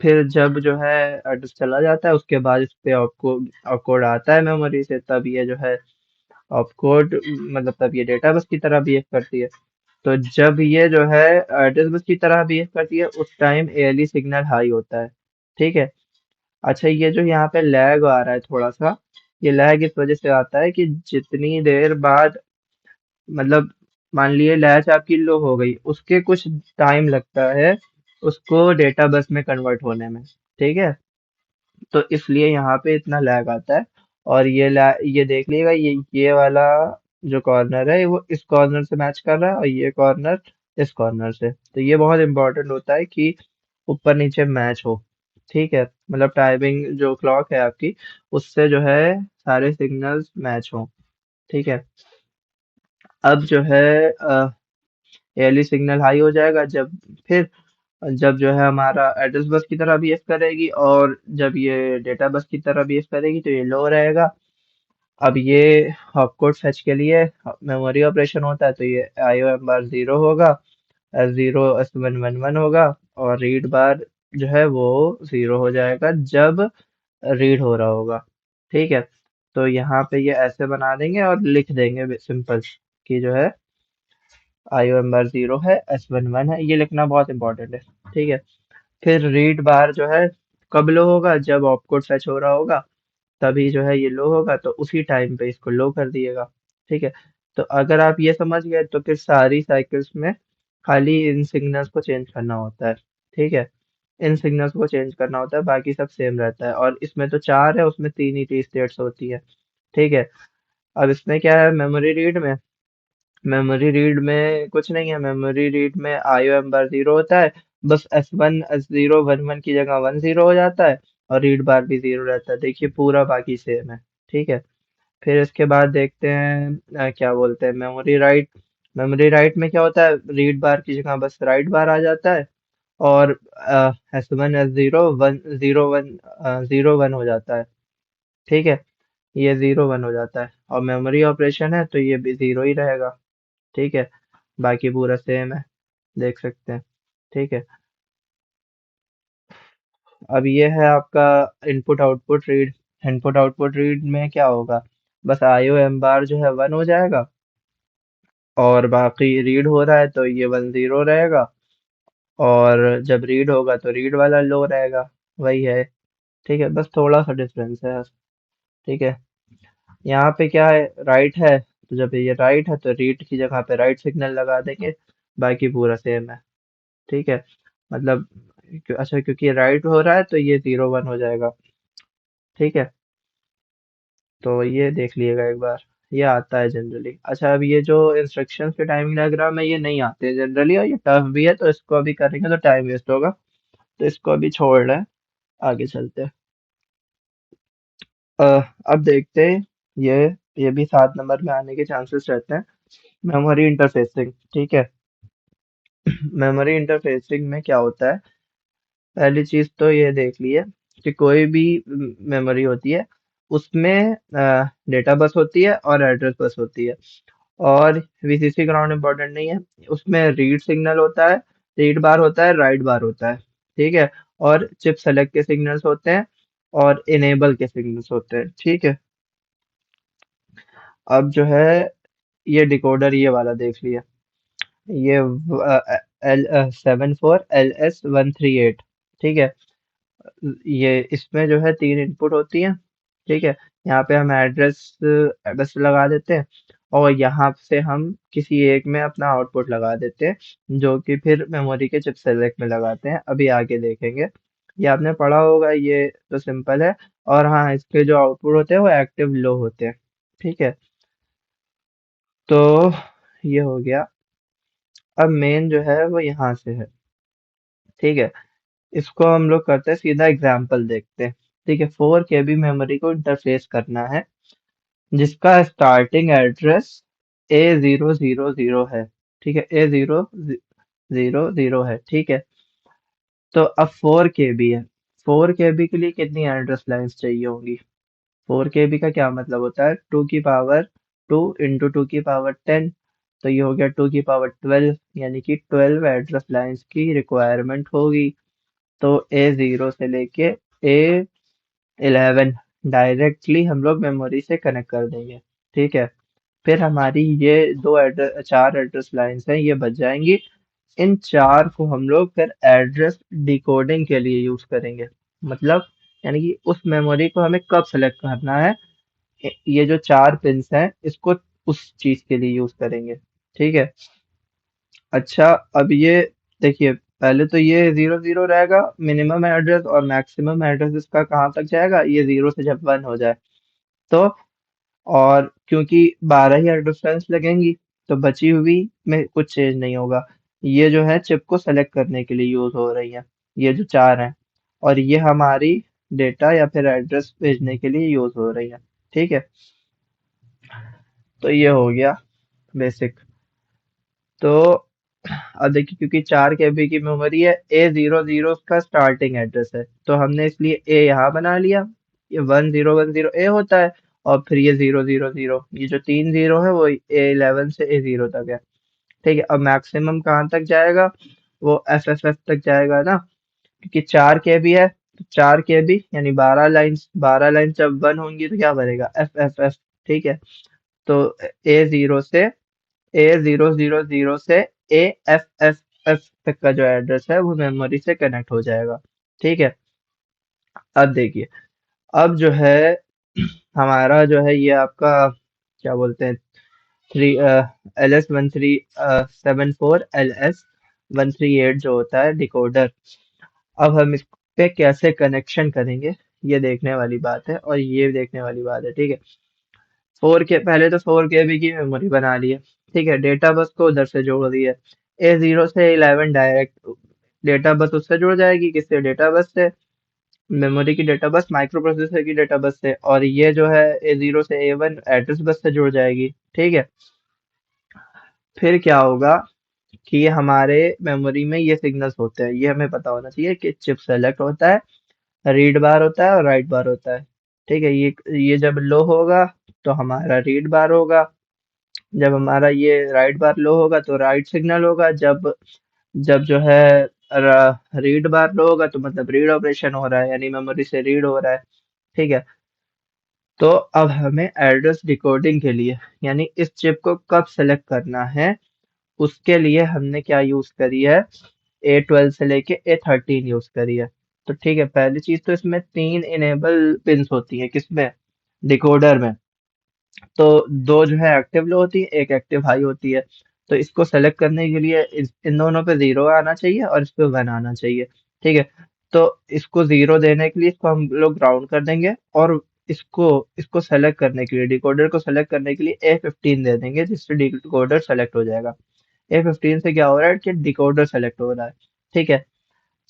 Speaker 1: फिर जब जो है एड्रेस चला जाता है उसके बाद इस पे ऑपकोड ऑपकोड आता है मेमोरी से, तब ये जो है ऑपकोड मतलब तब ये डेटा बस की तरह बिहेव करती है। तो जब ये जो है एड्रेस बस की तरह बिहेव करती है उस टाइम एएलई सिग्नल हाई होता है। ठीक है। अच्छा, ये जो यहाँ पे लैग आ रहा है थोड़ा सा, ये लैग इस वजह से आता है कि जितनी देर बाद, मतलब मान लिए लैच आपकी लो हो गई, उसके कुछ टाइम लगता है उसको डेटा बस में कन्वर्ट होने में। ठीक है। तो इसलिए यहाँ पे इतना लैग आता है। और ये देख लीजिएगा, ये वाला जो कॉर्नर है वो इस कॉर्नर से मैच कर रहा है, और ये कॉर्नर इस कॉर्नर से। तो ये बहुत इंपॉर्टेंट होता है कि ऊपर नीचे मैच हो। ठीक है, मतलब टाइमिंग जो क्लॉक है आपकी, उससे जो है सारे सिग्नल्स मैच हो। ठीक है। अब जो है ALE सिग्नल हाई हो जाएगा फिर जब जो है हमारा एड्रेस बस की तरह बिहेव करेगी, और जब ये डेटा बस की तरह बिहेव करेगी तो ये लो रहेगा। अब ये ऑपकोड फेच के लिए मेमोरी ऑपरेशन होता है, तो ये IOM बार 0 होगा, S0 S1 1 1 होगा, और रीड बार जो है वो 0 हो जाएगा जब रीड हो रहा होगा। ठीक है, तो यहाँ पे ये ऐसे बना देंगे और लिख देंगे सिंपल कि जो है IOM बार 0 है, S1 1 है, ये लिखना बहुत इंपॉर्टेंट है। ठीक है, फिर रीड बार जो है कब लो होगा, जब ऑपकोड फेच हो रहा होगा तभी जो है ये लो होगा, तो उसी टाइम पे इसको लो कर दिएगा। ठीक है, तो अगर आप ये समझ गए तो फिर सारी साइकिल्स में खाली इन सिग्नल्स को चेंज करना होता है। ठीक है, इन सिग्नल्स को चेंज करना होता है, बाकी सब सेम रहता है, और इसमें तो चार है, उसमें तीन ही टी स्टेट्स होती है। ठीक है, अब इसमें क्या है, मेमोरी रीड में कुछ नहीं है। मेमोरी रीड में IOM बार 0 होता है, बस S0 1 1 की जगह 1 0 हो जाता है, और रीड बार भी 0 रहता है। देखिए पूरा बाकी सेम है। ठीक है, फिर इसके बाद देखते हैं क्या बोलते हैं, मेमोरी राइट में क्या होता है, रीड बार की जगह बस राइट बार आ जाता है, और S1 S0 1 0 1 हो जाता है। ठीक है, ये 0 1 हो जाता है, और मेमोरी ऑपरेशन है तो ये भी 0 ही रहेगा। ठीक है, बाकी पूरा सेम है, देख सकते हैं। ठीक है, अब ये है आपका इनपुट आउटपुट रीड में क्या होगा, बस IOM बार जो है 1 हो जाएगा, और बाकी रीड हो रहा है तो ये 1 0 रहेगा, और जब रीड होगा तो रीड वाला लो रहेगा। वही है। ठीक है, बस थोड़ा सा डिफरेंस है। ठीक है, यहाँ पे क्या है, राइट है, तो जब ये राइट है तो रीड की जगह पे राइट सिग्नल लगा देंगे, बाकी पूरा सेम है। ठीक है, मतलब अच्छा, क्योंकि राइट हो रहा है तो ये 0 1 हो जाएगा। ठीक है, तो ये देख लिएगा एक बार, ये आता है जनरली। अच्छा, अब ये जो इंस्ट्रक्शंस के टाइमिंग डायग्राम है ये नहीं आते हैं जनरली, और ये टफ भी है, तो इसको अभी करेंगे तो टाइम वेस्ट होगा, तो इसको अभी छोड़ रहे हैं, आगे चलते हैं। अ, अब देखते हैं, ये ये भी 7 नंबर में आने के चांसेस रहते हैं। Memory interfacing. ठीक है, मेमोरी इंटरफेसिंग में क्या होता है, पहली चीज तो ये देख लिए कि कोई भी मेमोरी होती है, उसमें डेटा बस होती है और एड्रेस बस होती है, और VCC ग्राउंड इंपॉर्टेंट नहीं है। उसमें रीड सिग्नल होता है, रीड बार होता है, राइट बार होता है। ठीक है, और चिप सेलेक्ट के सिग्नल्स होते हैं, और इनेबल के सिग्नल्स होते हैं। ठीक है, अब जो है ये डिकोडर ये वाला देख लिया, ये L74LS138। ठीक है, ये इसमें जो है तीन इनपुट होती हैं। ठीक है, यहाँ पे हम एड्रेस बस लगा देते हैं, और यहाँ से हम किसी एक में अपना आउटपुट लगा देते हैं, जो कि फिर मेमोरी के चिप सेलेक्ट में लगाते हैं। अभी आगे देखेंगे, ये आपने पढ़ा होगा, ये तो सिंपल है। और हाँ, इसके जो आउटपुट होते हैं वो एक्टिव लो होते हैं। ठीक है, तो ये हो गया। अब मेन जो है वो यहाँ से है। ठीक है, इसको हम लोग करते हैं, सीधा एग्जाम्पल देखते हैं। ठीक है, 4 KB मेमोरी को इंटरफेस करना है, जिसका स्टार्टिंग एड्रेस A0 0 0 है। ठीक है, A0 0 0 है। ठीक है, तो अब 4 KB है, 4 KB के लिए कितनी एड्रेस लाइन्स चाहिए होंगी। 4 KB का क्या मतलब होता है, 2 की पावर 2 इंटू 2 की पावर 10, तो ये हो गया 2 की पावर 12, यानी कि 12 एड्रेस लाइन्स की रिक्वायरमेंट होगी। तो A0 से लेके A11 डायरेक्टली हम लोग मेमोरी से कनेक्ट कर देंगे। ठीक है, फिर हमारी ये चार एड्रेस लाइंस हैं, ये बच जाएंगी। इन चार को हम लोग फिर एड्रेस डिकोडिंग के लिए यूज करेंगे। मतलब यानी कि उस मेमोरी को हमें कब सेलेक्ट करना है, ये जो चार पिंस हैं इसको उस चीज के लिए यूज करेंगे। ठीक है, अच्छा, अब ये देखिए, पहले तो ये 0 0 रहेगा मिनिमम एड्रेस, और मैक्सिमम एड्रेस इसका कहाँ तक जाएगा, ये 0 से जब 1 हो जाए तो। और क्योंकि 12 ही एडवर्टाइज लगेंगी, तो बची हुई में कुछ चेंज नहीं होगा। ये जो है चिप को सेलेक्ट करने के लिए यूज हो रही है, ये जो चार हैं, और ये हमारी डेटा या फिर एड्रेस भेजने के लिए यूज हो रही है। ठीक है, तो ये हो गया। बेसिक। तो अब देखिए, क्योंकि 4 KB की मेमोरी है, A00 का स्टार्टिंग एड्रेस है, तो हमने इसलिए ए यहाँ बना लिया। ये 1010 ए होता है, और फिर ये 000, ये जो 3 0 है वो A11 से A0 तक है। ठीक है, अब मैक्सिमम कहाँ तक जाएगा? वो FFF तक जाएगा ना, क्योंकि 4 KB है, तो 4 KB यानी 12 लाइन्स, 12 लाइन जब 1 होंगी तो क्या बनेगा? FFF। ठीक है, तो A000 से AFFF तक का जो एड्रेस है वो मेमोरी से कनेक्ट हो जाएगा। ठीक है, अब देखिए, अब जो है हमारा जो है ये आपका क्या बोलते हैं, थ्री LS1374 LS138 जो होता है डिकोडर। अब हम इस पे कैसे कनेक्शन करेंगे, ये देखने वाली बात है, और ये देखने वाली बात है। ठीक है, पहले तो 4 KB की मेमोरी बना ली है। ठीक है, डेटा बस को उधर से जोड़ दिया। A0 से 11 डायरेक्ट डेटा बस उससे जुड़ जाएगी, किससे? डेटा बस से। मेमोरी की डेटा बस माइक्रो प्रोसेसर की डेटा बस से, और ये जो है A0 से A1 एड्रेस बस से जुड़ जाएगी। ठीक है, फिर क्या होगा कि ये हमारे मेमोरी में ये सिग्नल्स होते हैं, ये हमें पता होना चाहिए कि चिप सेलेक्ट होता है, रीड बार होता है और राइट बार होता है। ठीक है, ये जब लो होगा तो हमारा रीड बार होगा, जब हमारा ये राइट बार लो होगा तो राइट सिग्नल होगा, जब जब जो है रीड बार लो होगा तो मतलब रीड ऑपरेशन हो रहा है, यानी मेमोरी से रीड हो रहा है। ठीक है, तो अब हमें एड्रेस डिकोडिंग के लिए, यानी इस चिप को कब सेलेक्ट करना है, उसके लिए हमने क्या यूज करी है? A12 से लेके A13 यूज करी है। तो ठीक है, पहली चीज तो इसमें 3 इनेबल पिंस होती है, किसमें? डिकोडर में। तो दो जो है एक्टिव लो होती है, एक एक्टिव हाई होती है। तो इसको सेलेक्ट करने के लिए इन दोनों पे 0 आना चाहिए और इस पे 1 आना चाहिए। ठीक है, तो इसको 0 देने के लिए इसको हम लोग ग्राउंड कर देंगे, और इसको इसको सेलेक्ट करने के लिए, डिकोडर को सेलेक्ट करने के लिए A15 दे देंगे, जिससे डिकोडर सेलेक्ट हो जाएगा। A15 से क्या हो रहा है कि डिकोडर सेलेक्ट हो रहा है। ठीक है,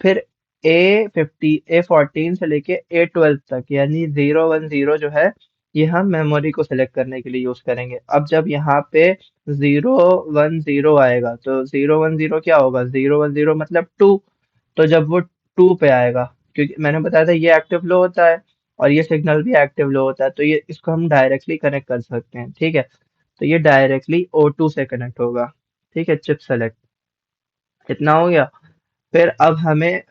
Speaker 1: फिर A14 से लेके A12 तक, यानी 010 जो है, ये हम मेमोरी को सिलेक्ट करने के लिए यूज करेंगे। अब जब यहाँ पे 010 आएगा तो 010 क्या होगा? 010 मतलब 2। तो जब वो 2 पे आएगा, क्योंकि मैंने बताया था ये एक्टिव लो होता है और ये सिग्नल भी एक्टिव लो होता है, तो ये इसको हम डायरेक्टली कनेक्ट कर सकते हैं। ठीक है, तो ये डायरेक्टली O2 से कनेक्ट होगा। ठीक है, चिप सेलेक्ट। इतना हो गया। फिर अब हमें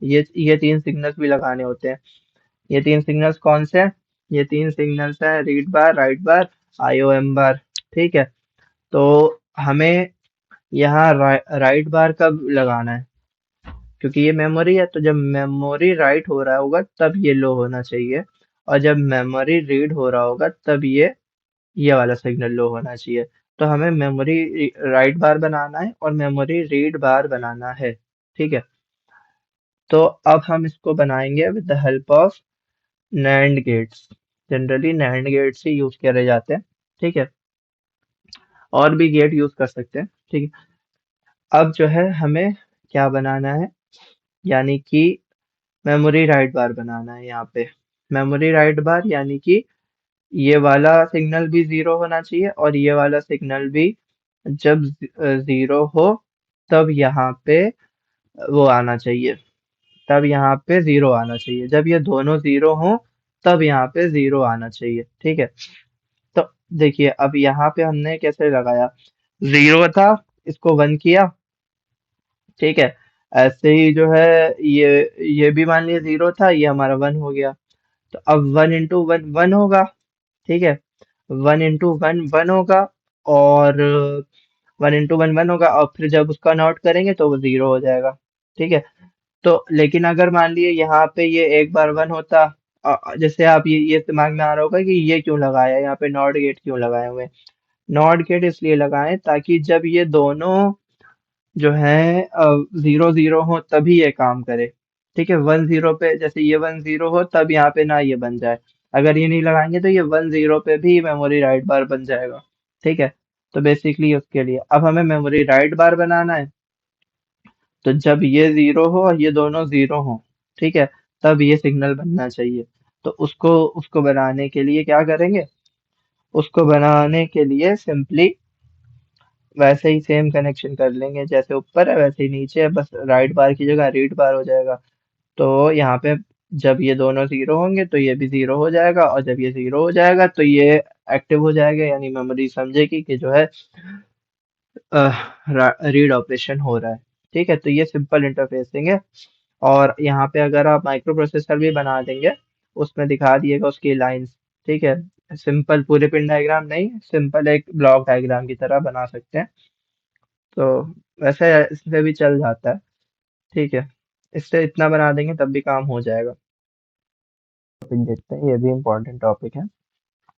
Speaker 1: ये 3 सिग्नल्स भी लगाने होते हैं। ये 3 सिग्नल्स कौन से हैं? ये 3 सिग्नल्स हैं, रीड बार, राइट बार, IOM बार। ठीक है, तो हमें यहाँ राइट बार कब लगाना है? क्योंकि ये मेमोरी है, तो जब मेमोरी राइट हो रहा होगा तब ये लो होना चाहिए, और जब मेमोरी रीड हो रहा होगा तब ये वाला सिग्नल लो होना चाहिए। तो हमें मेमोरी राइट बार बनाना है और मेमोरी रीड बार बनाना है। ठीक है, तो अब हम इसको बनाएंगे with the help of NAND gates. Generally NAND gates ही यूज करे जाते हैं। ठीक है, और भी गेट यूज कर सकते हैं। ठीक है, अब जो है हमें क्या बनाना है, यानी कि मेमोरी राइट बार बनाना है यहाँ पे। मेमोरी राइट बार यानी कि ये वाला सिग्नल भी 0 होना चाहिए, और ये वाला सिग्नल भी जब 0 हो तब यहाँ पे वो आना चाहिए, तब यहाँ पे 0 आना चाहिए। जब ये दोनों 0 हो तब यहाँ पे 0 आना चाहिए। ठीक है, तो देखिए, अब यहाँ पे हमने कैसे लगाया? 0 था, इसको 1 किया। ठीक है, ऐसे ही जो है, ये भी मान लिया 0 था, ये हमारा 1 हो गया। तो अब 1 इंटू 1 1 होगा। ठीक है, 1 इंटू 1 1 होगा, और 1 इंटू 1 1 होगा, और फिर जब उसका नॉट करेंगे तो वो 0 हो जाएगा। ठीक है, तो लेकिन अगर मान लिए यहाँ पे ये एक बार 1 होता, जैसे आप ये दिमाग में आ रहा होगा कि ये क्यों लगाया, यहाँ पे नॉट गेट क्यों लगाए हुए? नॉट गेट इसलिए लगाए ताकि जब ये दोनों जो है 0 0 हो तभी ये काम करे। ठीक है, 1 0 पे, जैसे ये 1 0 हो तब यहाँ पे ना ये बन जाए। अगर ये नहीं लगाएंगे तो ये 1 0 पे भी मेमोरी राइट बार बन जाएगा। ठीक है, तो बेसिकली उसके लिए अब हमें मेमोरी राइट बार बनाना है। तो जब ये 0 हो और ये दोनों 0 हो, ठीक है, तब ये सिग्नल बनना चाहिए। तो उसको बनाने के लिए क्या करेंगे? उसको बनाने के लिए सिंपली वैसे ही सेम कनेक्शन कर लेंगे, जैसे ऊपर है वैसे ही नीचे है, बस राइट बार की जगह रीड बार हो जाएगा। तो यहाँ पे जब ये दोनों जीरो होंगे तो ये भी जीरो हो जाएगा, और जब ये जीरो हो जाएगा तो ये एक्टिव हो जाएगा, यानी मेमोरी समझेगी कि जो है रीड ऑपरेशन हो रहा है। ठीक है, तो ये सिंपल इंटरफेसिंग है। और यहाँ पे अगर आप माइक्रो प्रोसेसर भी बना देंगे, उसमें दिखा दिएगा उसकी लाइंस। ठीक है, सिंपल पूरे पिन डायग्राम नहीं, सिंपल एक ब्लॉक डायग्राम की तरह बना सकते हैं। तो वैसे इससे भी चल जाता है। ठीक है, इससे इतना बना देंगे तब भी काम हो जाएगा। टॉपिक देखते हैं, ये भी इम्पोर्टेंट टॉपिक है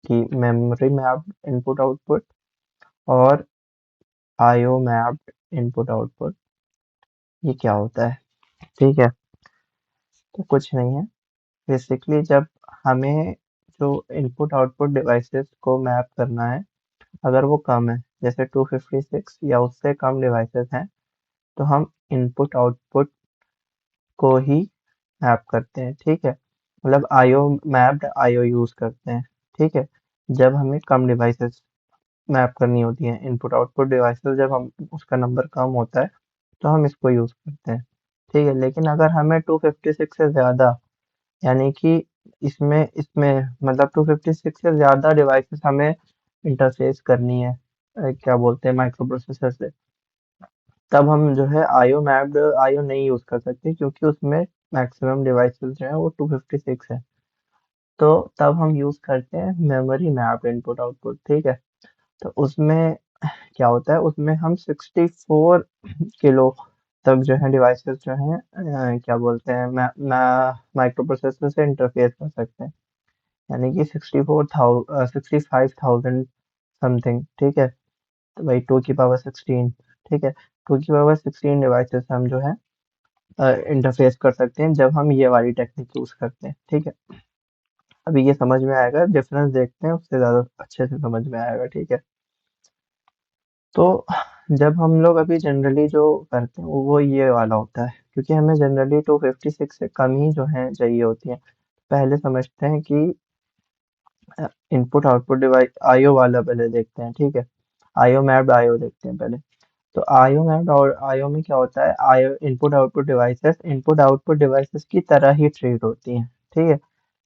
Speaker 1: कि मेमोरी मैप्ड इनपुट आउटपुट और आईओ मैप्ड इनपुट आउटपुट, ये क्या होता है। ठीक है, तो कुछ नहीं है। बेसिकली जब हमें जो इनपुट आउटपुट डिवाइसेस को मैप करना है, अगर वो कम है, जैसे 256 या उससे कम डिवाइसेस हैं, तो हम इनपुट आउटपुट को ही मैप करते हैं। ठीक है, मतलब आईओ मैप्ड आईओ यूज करते हैं। ठीक है, जब हमें कम डिवाइसेस मैप करनी होती हैं, इनपुट आउटपुट डिवाइसेस जब हम उसका नंबर कम होता है तो हम इसको यूज करते हैं। ठीक है, लेकिन अगर हमें 256 से ज्यादा, यानी कि इसमें इसमें मतलब 256 से ज़्यादा डिवाइसेस हमें इंटरफेस करनी है, क्या बोलते हैं, माइक्रो प्रोसेसर से, तब हम जो है आईओ मैप्ड आईओ नहीं यूज़ कर सकते, क्योंकि उसमें मैक्सिमम डिवाइसेस जो है वो 256 है। तो तब हम यूज़ करते हैं मेमोरी मैप्ड इनपुट आउटपुट। ठीक है, तो उसमें क्या होता है, उसमें हम 64 किलो तक जो है डिवाइसेस जो हैं क्या बोलते हैं, माइक्रो प्रोसेसर से इंटरफेस कर सकते हैं, यानी कि 65,000 समथिंग। ठीक है, तो भाई 2 की पावर 16। ठीक है, 2 की पावर 16 डिवाइसेस हम जो है इंटरफेस कर सकते हैं जब हम ये वाली टेक्निक यूज करते हैं। ठीक है, अभी ये समझ में आएगा, डिफरेंस देखते हैं उससे ज़्यादा अच्छे से समझ में आएगा। ठीक है, तो जब हम लोग अभी जनरली जो करते हैं वो ये वाला होता है, क्योंकि हमें जनरली 256 से कम ही जो है चाहिए होती है। पहले समझते हैं कि इनपुट आउटपुट डिवाइस आईओ वाला पहले देखते हैं। ठीक है, आईओ मैप्ड आईओ देखते हैं पहले। तो आईओ मैप्ड और आईओ में क्या होता है, आईओ इनपुट आउटपुट डिवाइसेस की तरह ही ट्रीट होती हैं। ठीक है,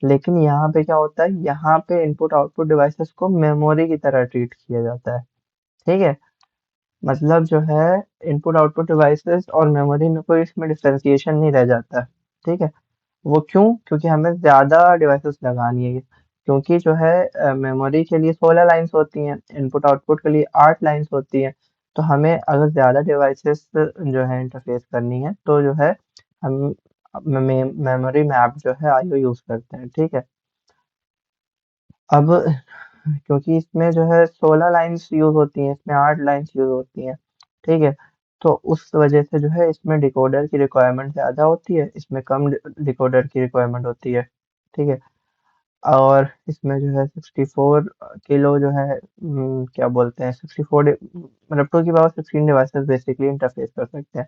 Speaker 1: लेकिन यहाँ पे क्या होता है, यहाँ पे इनपुट आउटपुट डिवाइसेस को मेमोरी की तरह ट्रीट किया जाता है। ठीक है, मतलब जो है इनपुट आउटपुट डिवाइसेस और मेमोरी में कोई इसमें डिफरेंशिएशन नहीं रह जाता। ठीक है, वो क्यों, क्योंकि हमें ज़्यादा डिवाइसेस लगानी है। क्योंकि जो है मेमोरी के लिए 16 लाइंस होती हैं, इनपुट आउटपुट के लिए 8 लाइंस होती हैं। तो हमें अगर ज़्यादा डिवाइसेस जो है इंटरफेस करनी है तो जो है हम मेमोरी मैप जो है आईओ यूज़ करते हैं। ठीक है, अब क्योंकि इसमें जो है 16 लाइंस यूज़ होती हैं, इसमें 8 लाइंस यूज़ होती हैं। ठीक है, तो उस वजह से जो है इसमें डिकोडर की रिक्वायरमेंट ज़्यादा होती है, इसमें कम डिकोडर की रिक्वायरमेंट होती है। ठीक है, और इसमें जो है 64 किलो जो है क्या बोलते हैं, 64 मतलब 2 की पावर 16 डिवाइसेस बेसिकली इंटरफेस कर सकते हैं।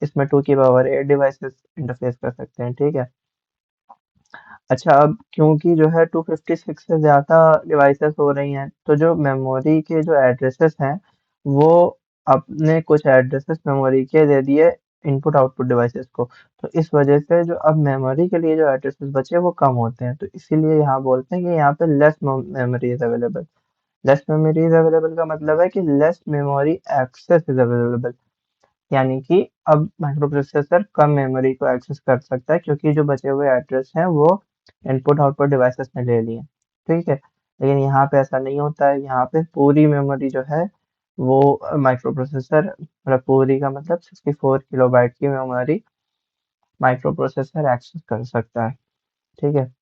Speaker 1: इसमें 2 की पावर 8 डिवाइसेस इंटरफेस कर सकते हैं। ठीक है, अच्छा, अब क्योंकि जो है 256 से ज़्यादा डिवाइसेस हो रही हैं, तो जो मेमोरी के जो एड्रेसेस हैं, वो अपने कुछ एड्रेसेस मेमोरी के दे दिए इनपुट आउटपुट डिवाइसेस को। तो इस वजह से जो अब मेमोरी के लिए जो एड्रेसेस बचे वो कम होते हैं, तो इसीलिए यहाँ बोलते हैं कि यहाँ पे less memory is available. Less memory is available का मतलब है कि less memory access is available, यानी कि अब माइक्रो प्रोसेसर कम मेमोरी को एक्सेस कर सकता है, क्योंकि जो बचे हुए एड्रेस हैं वो इनपुट आउटपुट डिवाइसेस ने ले लिए। ठीक है, लेकिन यहाँ पे ऐसा नहीं होता है, यहाँ पे पूरी मेमोरी जो है वो माइक्रो प्रोसेसर, मतलब पूरी का मतलब 64 किलोबाइट की मेमोरी माइक्रो प्रोसेसर एक्सेस कर सकता है। ठीक है,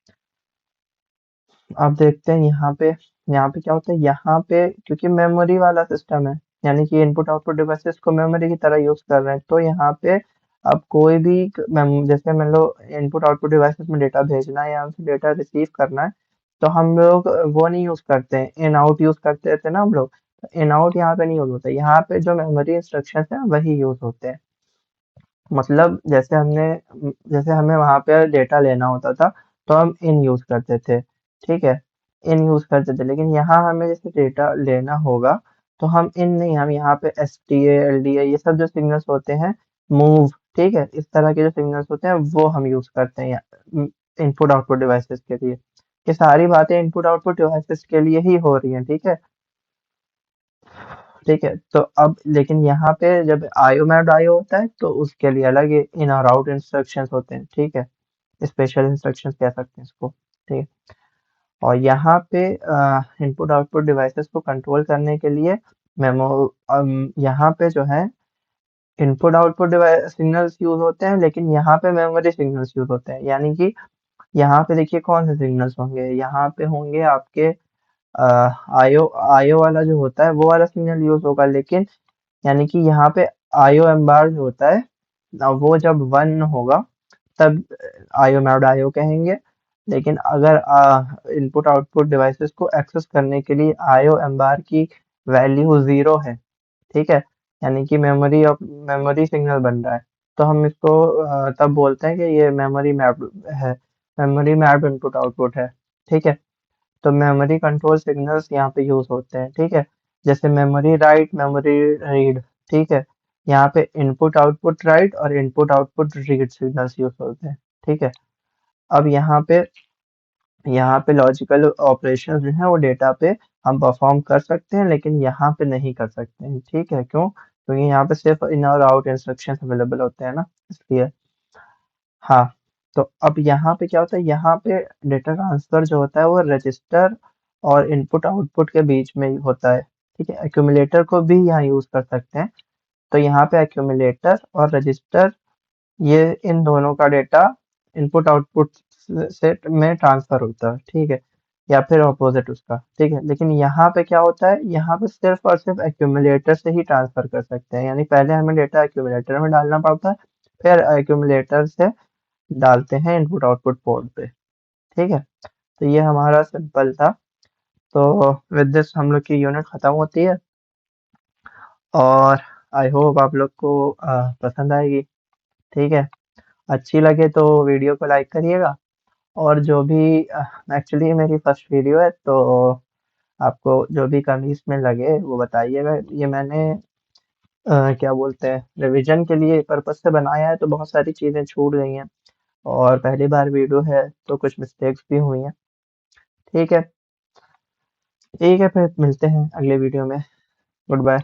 Speaker 1: अब देखते हैं यहाँ पे क्या होता है, यहाँ पे क्योंकि मेमोरी वाला सिस्टम है, यानी कि इनपुट आउटपुट डिवाइसेस को मेमोरी की तरह यूज कर रहे हैं, तो यहाँ पे अब कोई भी जैसे मान लो इनपुट आउटपुट डिवाइसेस में डेटा भेजना है या उनसे डेटा रिसीव करना है, तो हम लोग वो नहीं यूज करते हैं, इन आउट यूज करते थे ना हम लोग। इन आउट यहाँ पे नहीं यूज होता, यहाँ पे जो मेमोरी इंस्ट्रक्शन है वही यूज होते हैं। मतलब जैसे हमें वहां पे डेटा लेना होता था, तो हम इन यूज करते थे। ठीक है, इन यूज करते थे, लेकिन यहाँ हमें जैसे डेटा लेना होगा तो हम इन नहीं, हम यहाँ पे STA LDA ये सब जो सिग्नल्स होते हैं, मूव, ठीक है, इस तरह के जो सिग्नल्स होते हैं वो हम यूज करते हैं इनपुट आउटपुट डिवाइसेस के लिए। ये सारी बातें इनपुट आउटपुट डिवाइसेस के लिए ही हो रही हैं, ठीक है। ठीक है, तो अब लेकिन यहाँ पे जब IO मैप्ड IO होता है तो उसके लिए अलग इन और आउट इंस्ट्रक्शंस होते हैं, ठीक है, स्पेशल इंस्ट्रक्शंस कह सकते हैं इसको, ठीक है। और यहाँ पे इनपुट आउटपुट डिवाइसेस को कंट्रोल करने के लिए मेमो यहाँ पे जो है input output device signals use होते हैं, लेकिन यहाँ पे मेमोरी सिग्नल्स यूज होते हैं। यानी कि यहाँ पे देखिए कौन से सिग्नल्स होंगे, यहाँ पे होंगे आपके आईओ आईओ वाला जो होता है वो वाला सिग्नल यूज होगा, लेकिन यानी कि यहाँ पे आईओ एम बार जो होता है वो जब 1 होगा तब IO मैप्ड IO कहेंगे। लेकिन अगर इनपुट आउटपुट डिवाइसेस को एक्सेस करने के लिए IO एम बार की वैल्यू 0 है, ठीक है, यानी कि मेमोरी सिग्नल बन रहा है, तो हम इसको तब बोलते हैं कि ये मेमोरी मैप्ड है, मेमोरी मैप्ड इनपुट आउटपुट है, ठीक है। तो मेमोरी कंट्रोल सिग्नल्स यहाँ पे यूज होते हैं, ठीक है, जैसे मेमोरी राइट, मेमोरी रीड, ठीक है। यहाँ पे इनपुट आउटपुट राइट और input output read signals use होते हैं, ठीक है। अब यहाँ पे लॉजिकल ऑपरेशन जो है वो डेटा पे हम परफॉर्म कर सकते हैं, लेकिन यहाँ पे नहीं कर सकते हैं, ठीक है। क्यों? क्योंकि यहाँ पे सिर्फ इन और आउट इंस्ट्रक्शन अवेलेबल होते हैं ना, इसलिए। हाँ, तो अब यहाँ पे क्या होता है, यहाँ पे डेटा ट्रांसफर जो होता है वो रजिस्टर और इनपुट आउटपुट के बीच में ही होता है, ठीक है। एक्यूमुलेटर को भी यहाँ यूज कर सकते हैं, तो यहाँ पे एक्यूमुलेटर और रजिस्टर ये इन दोनों का डेटा इनपुट आउटपुट से में ट्रांसफर होता है, ठीक है, या फिर ऑपोजिट उसका, ठीक है। लेकिन यहाँ पे क्या होता है, यहाँ पे सिर्फ और सिर्फ एक्यूमुलेटर से ही ट्रांसफर कर सकते हैं, यानी पहले हमें डेटा एक्यूमुलेटर में डालना पड़ता है, फिर एक्यूमुलेटर से डालते हैं इनपुट आउटपुट पोर्ट पे, ठीक है। तो ये हमारा सिंपल था। तो विद दिस हम लोग की यूनिट खत्म होती है, और आई होप आप लोग को पसंद आएगी, ठीक है। अच्छी लगे तो वीडियो को लाइक करिएगा, और जो भी एक्चुअली मेरी फर्स्ट वीडियो है, तो आपको जो भी कमी इसमें लगे वो बताइएगा। ये मैंने क्या बोलते हैं, रिवीजन के लिए पर्पज से बनाया है, तो बहुत सारी चीज़ें छूट गई हैं, और पहली बार वीडियो है तो कुछ मिस्टेक्स भी हुई हैं, ठीक है। ठीक है, फिर मिलते हैं अगले वीडियो में। Good bye.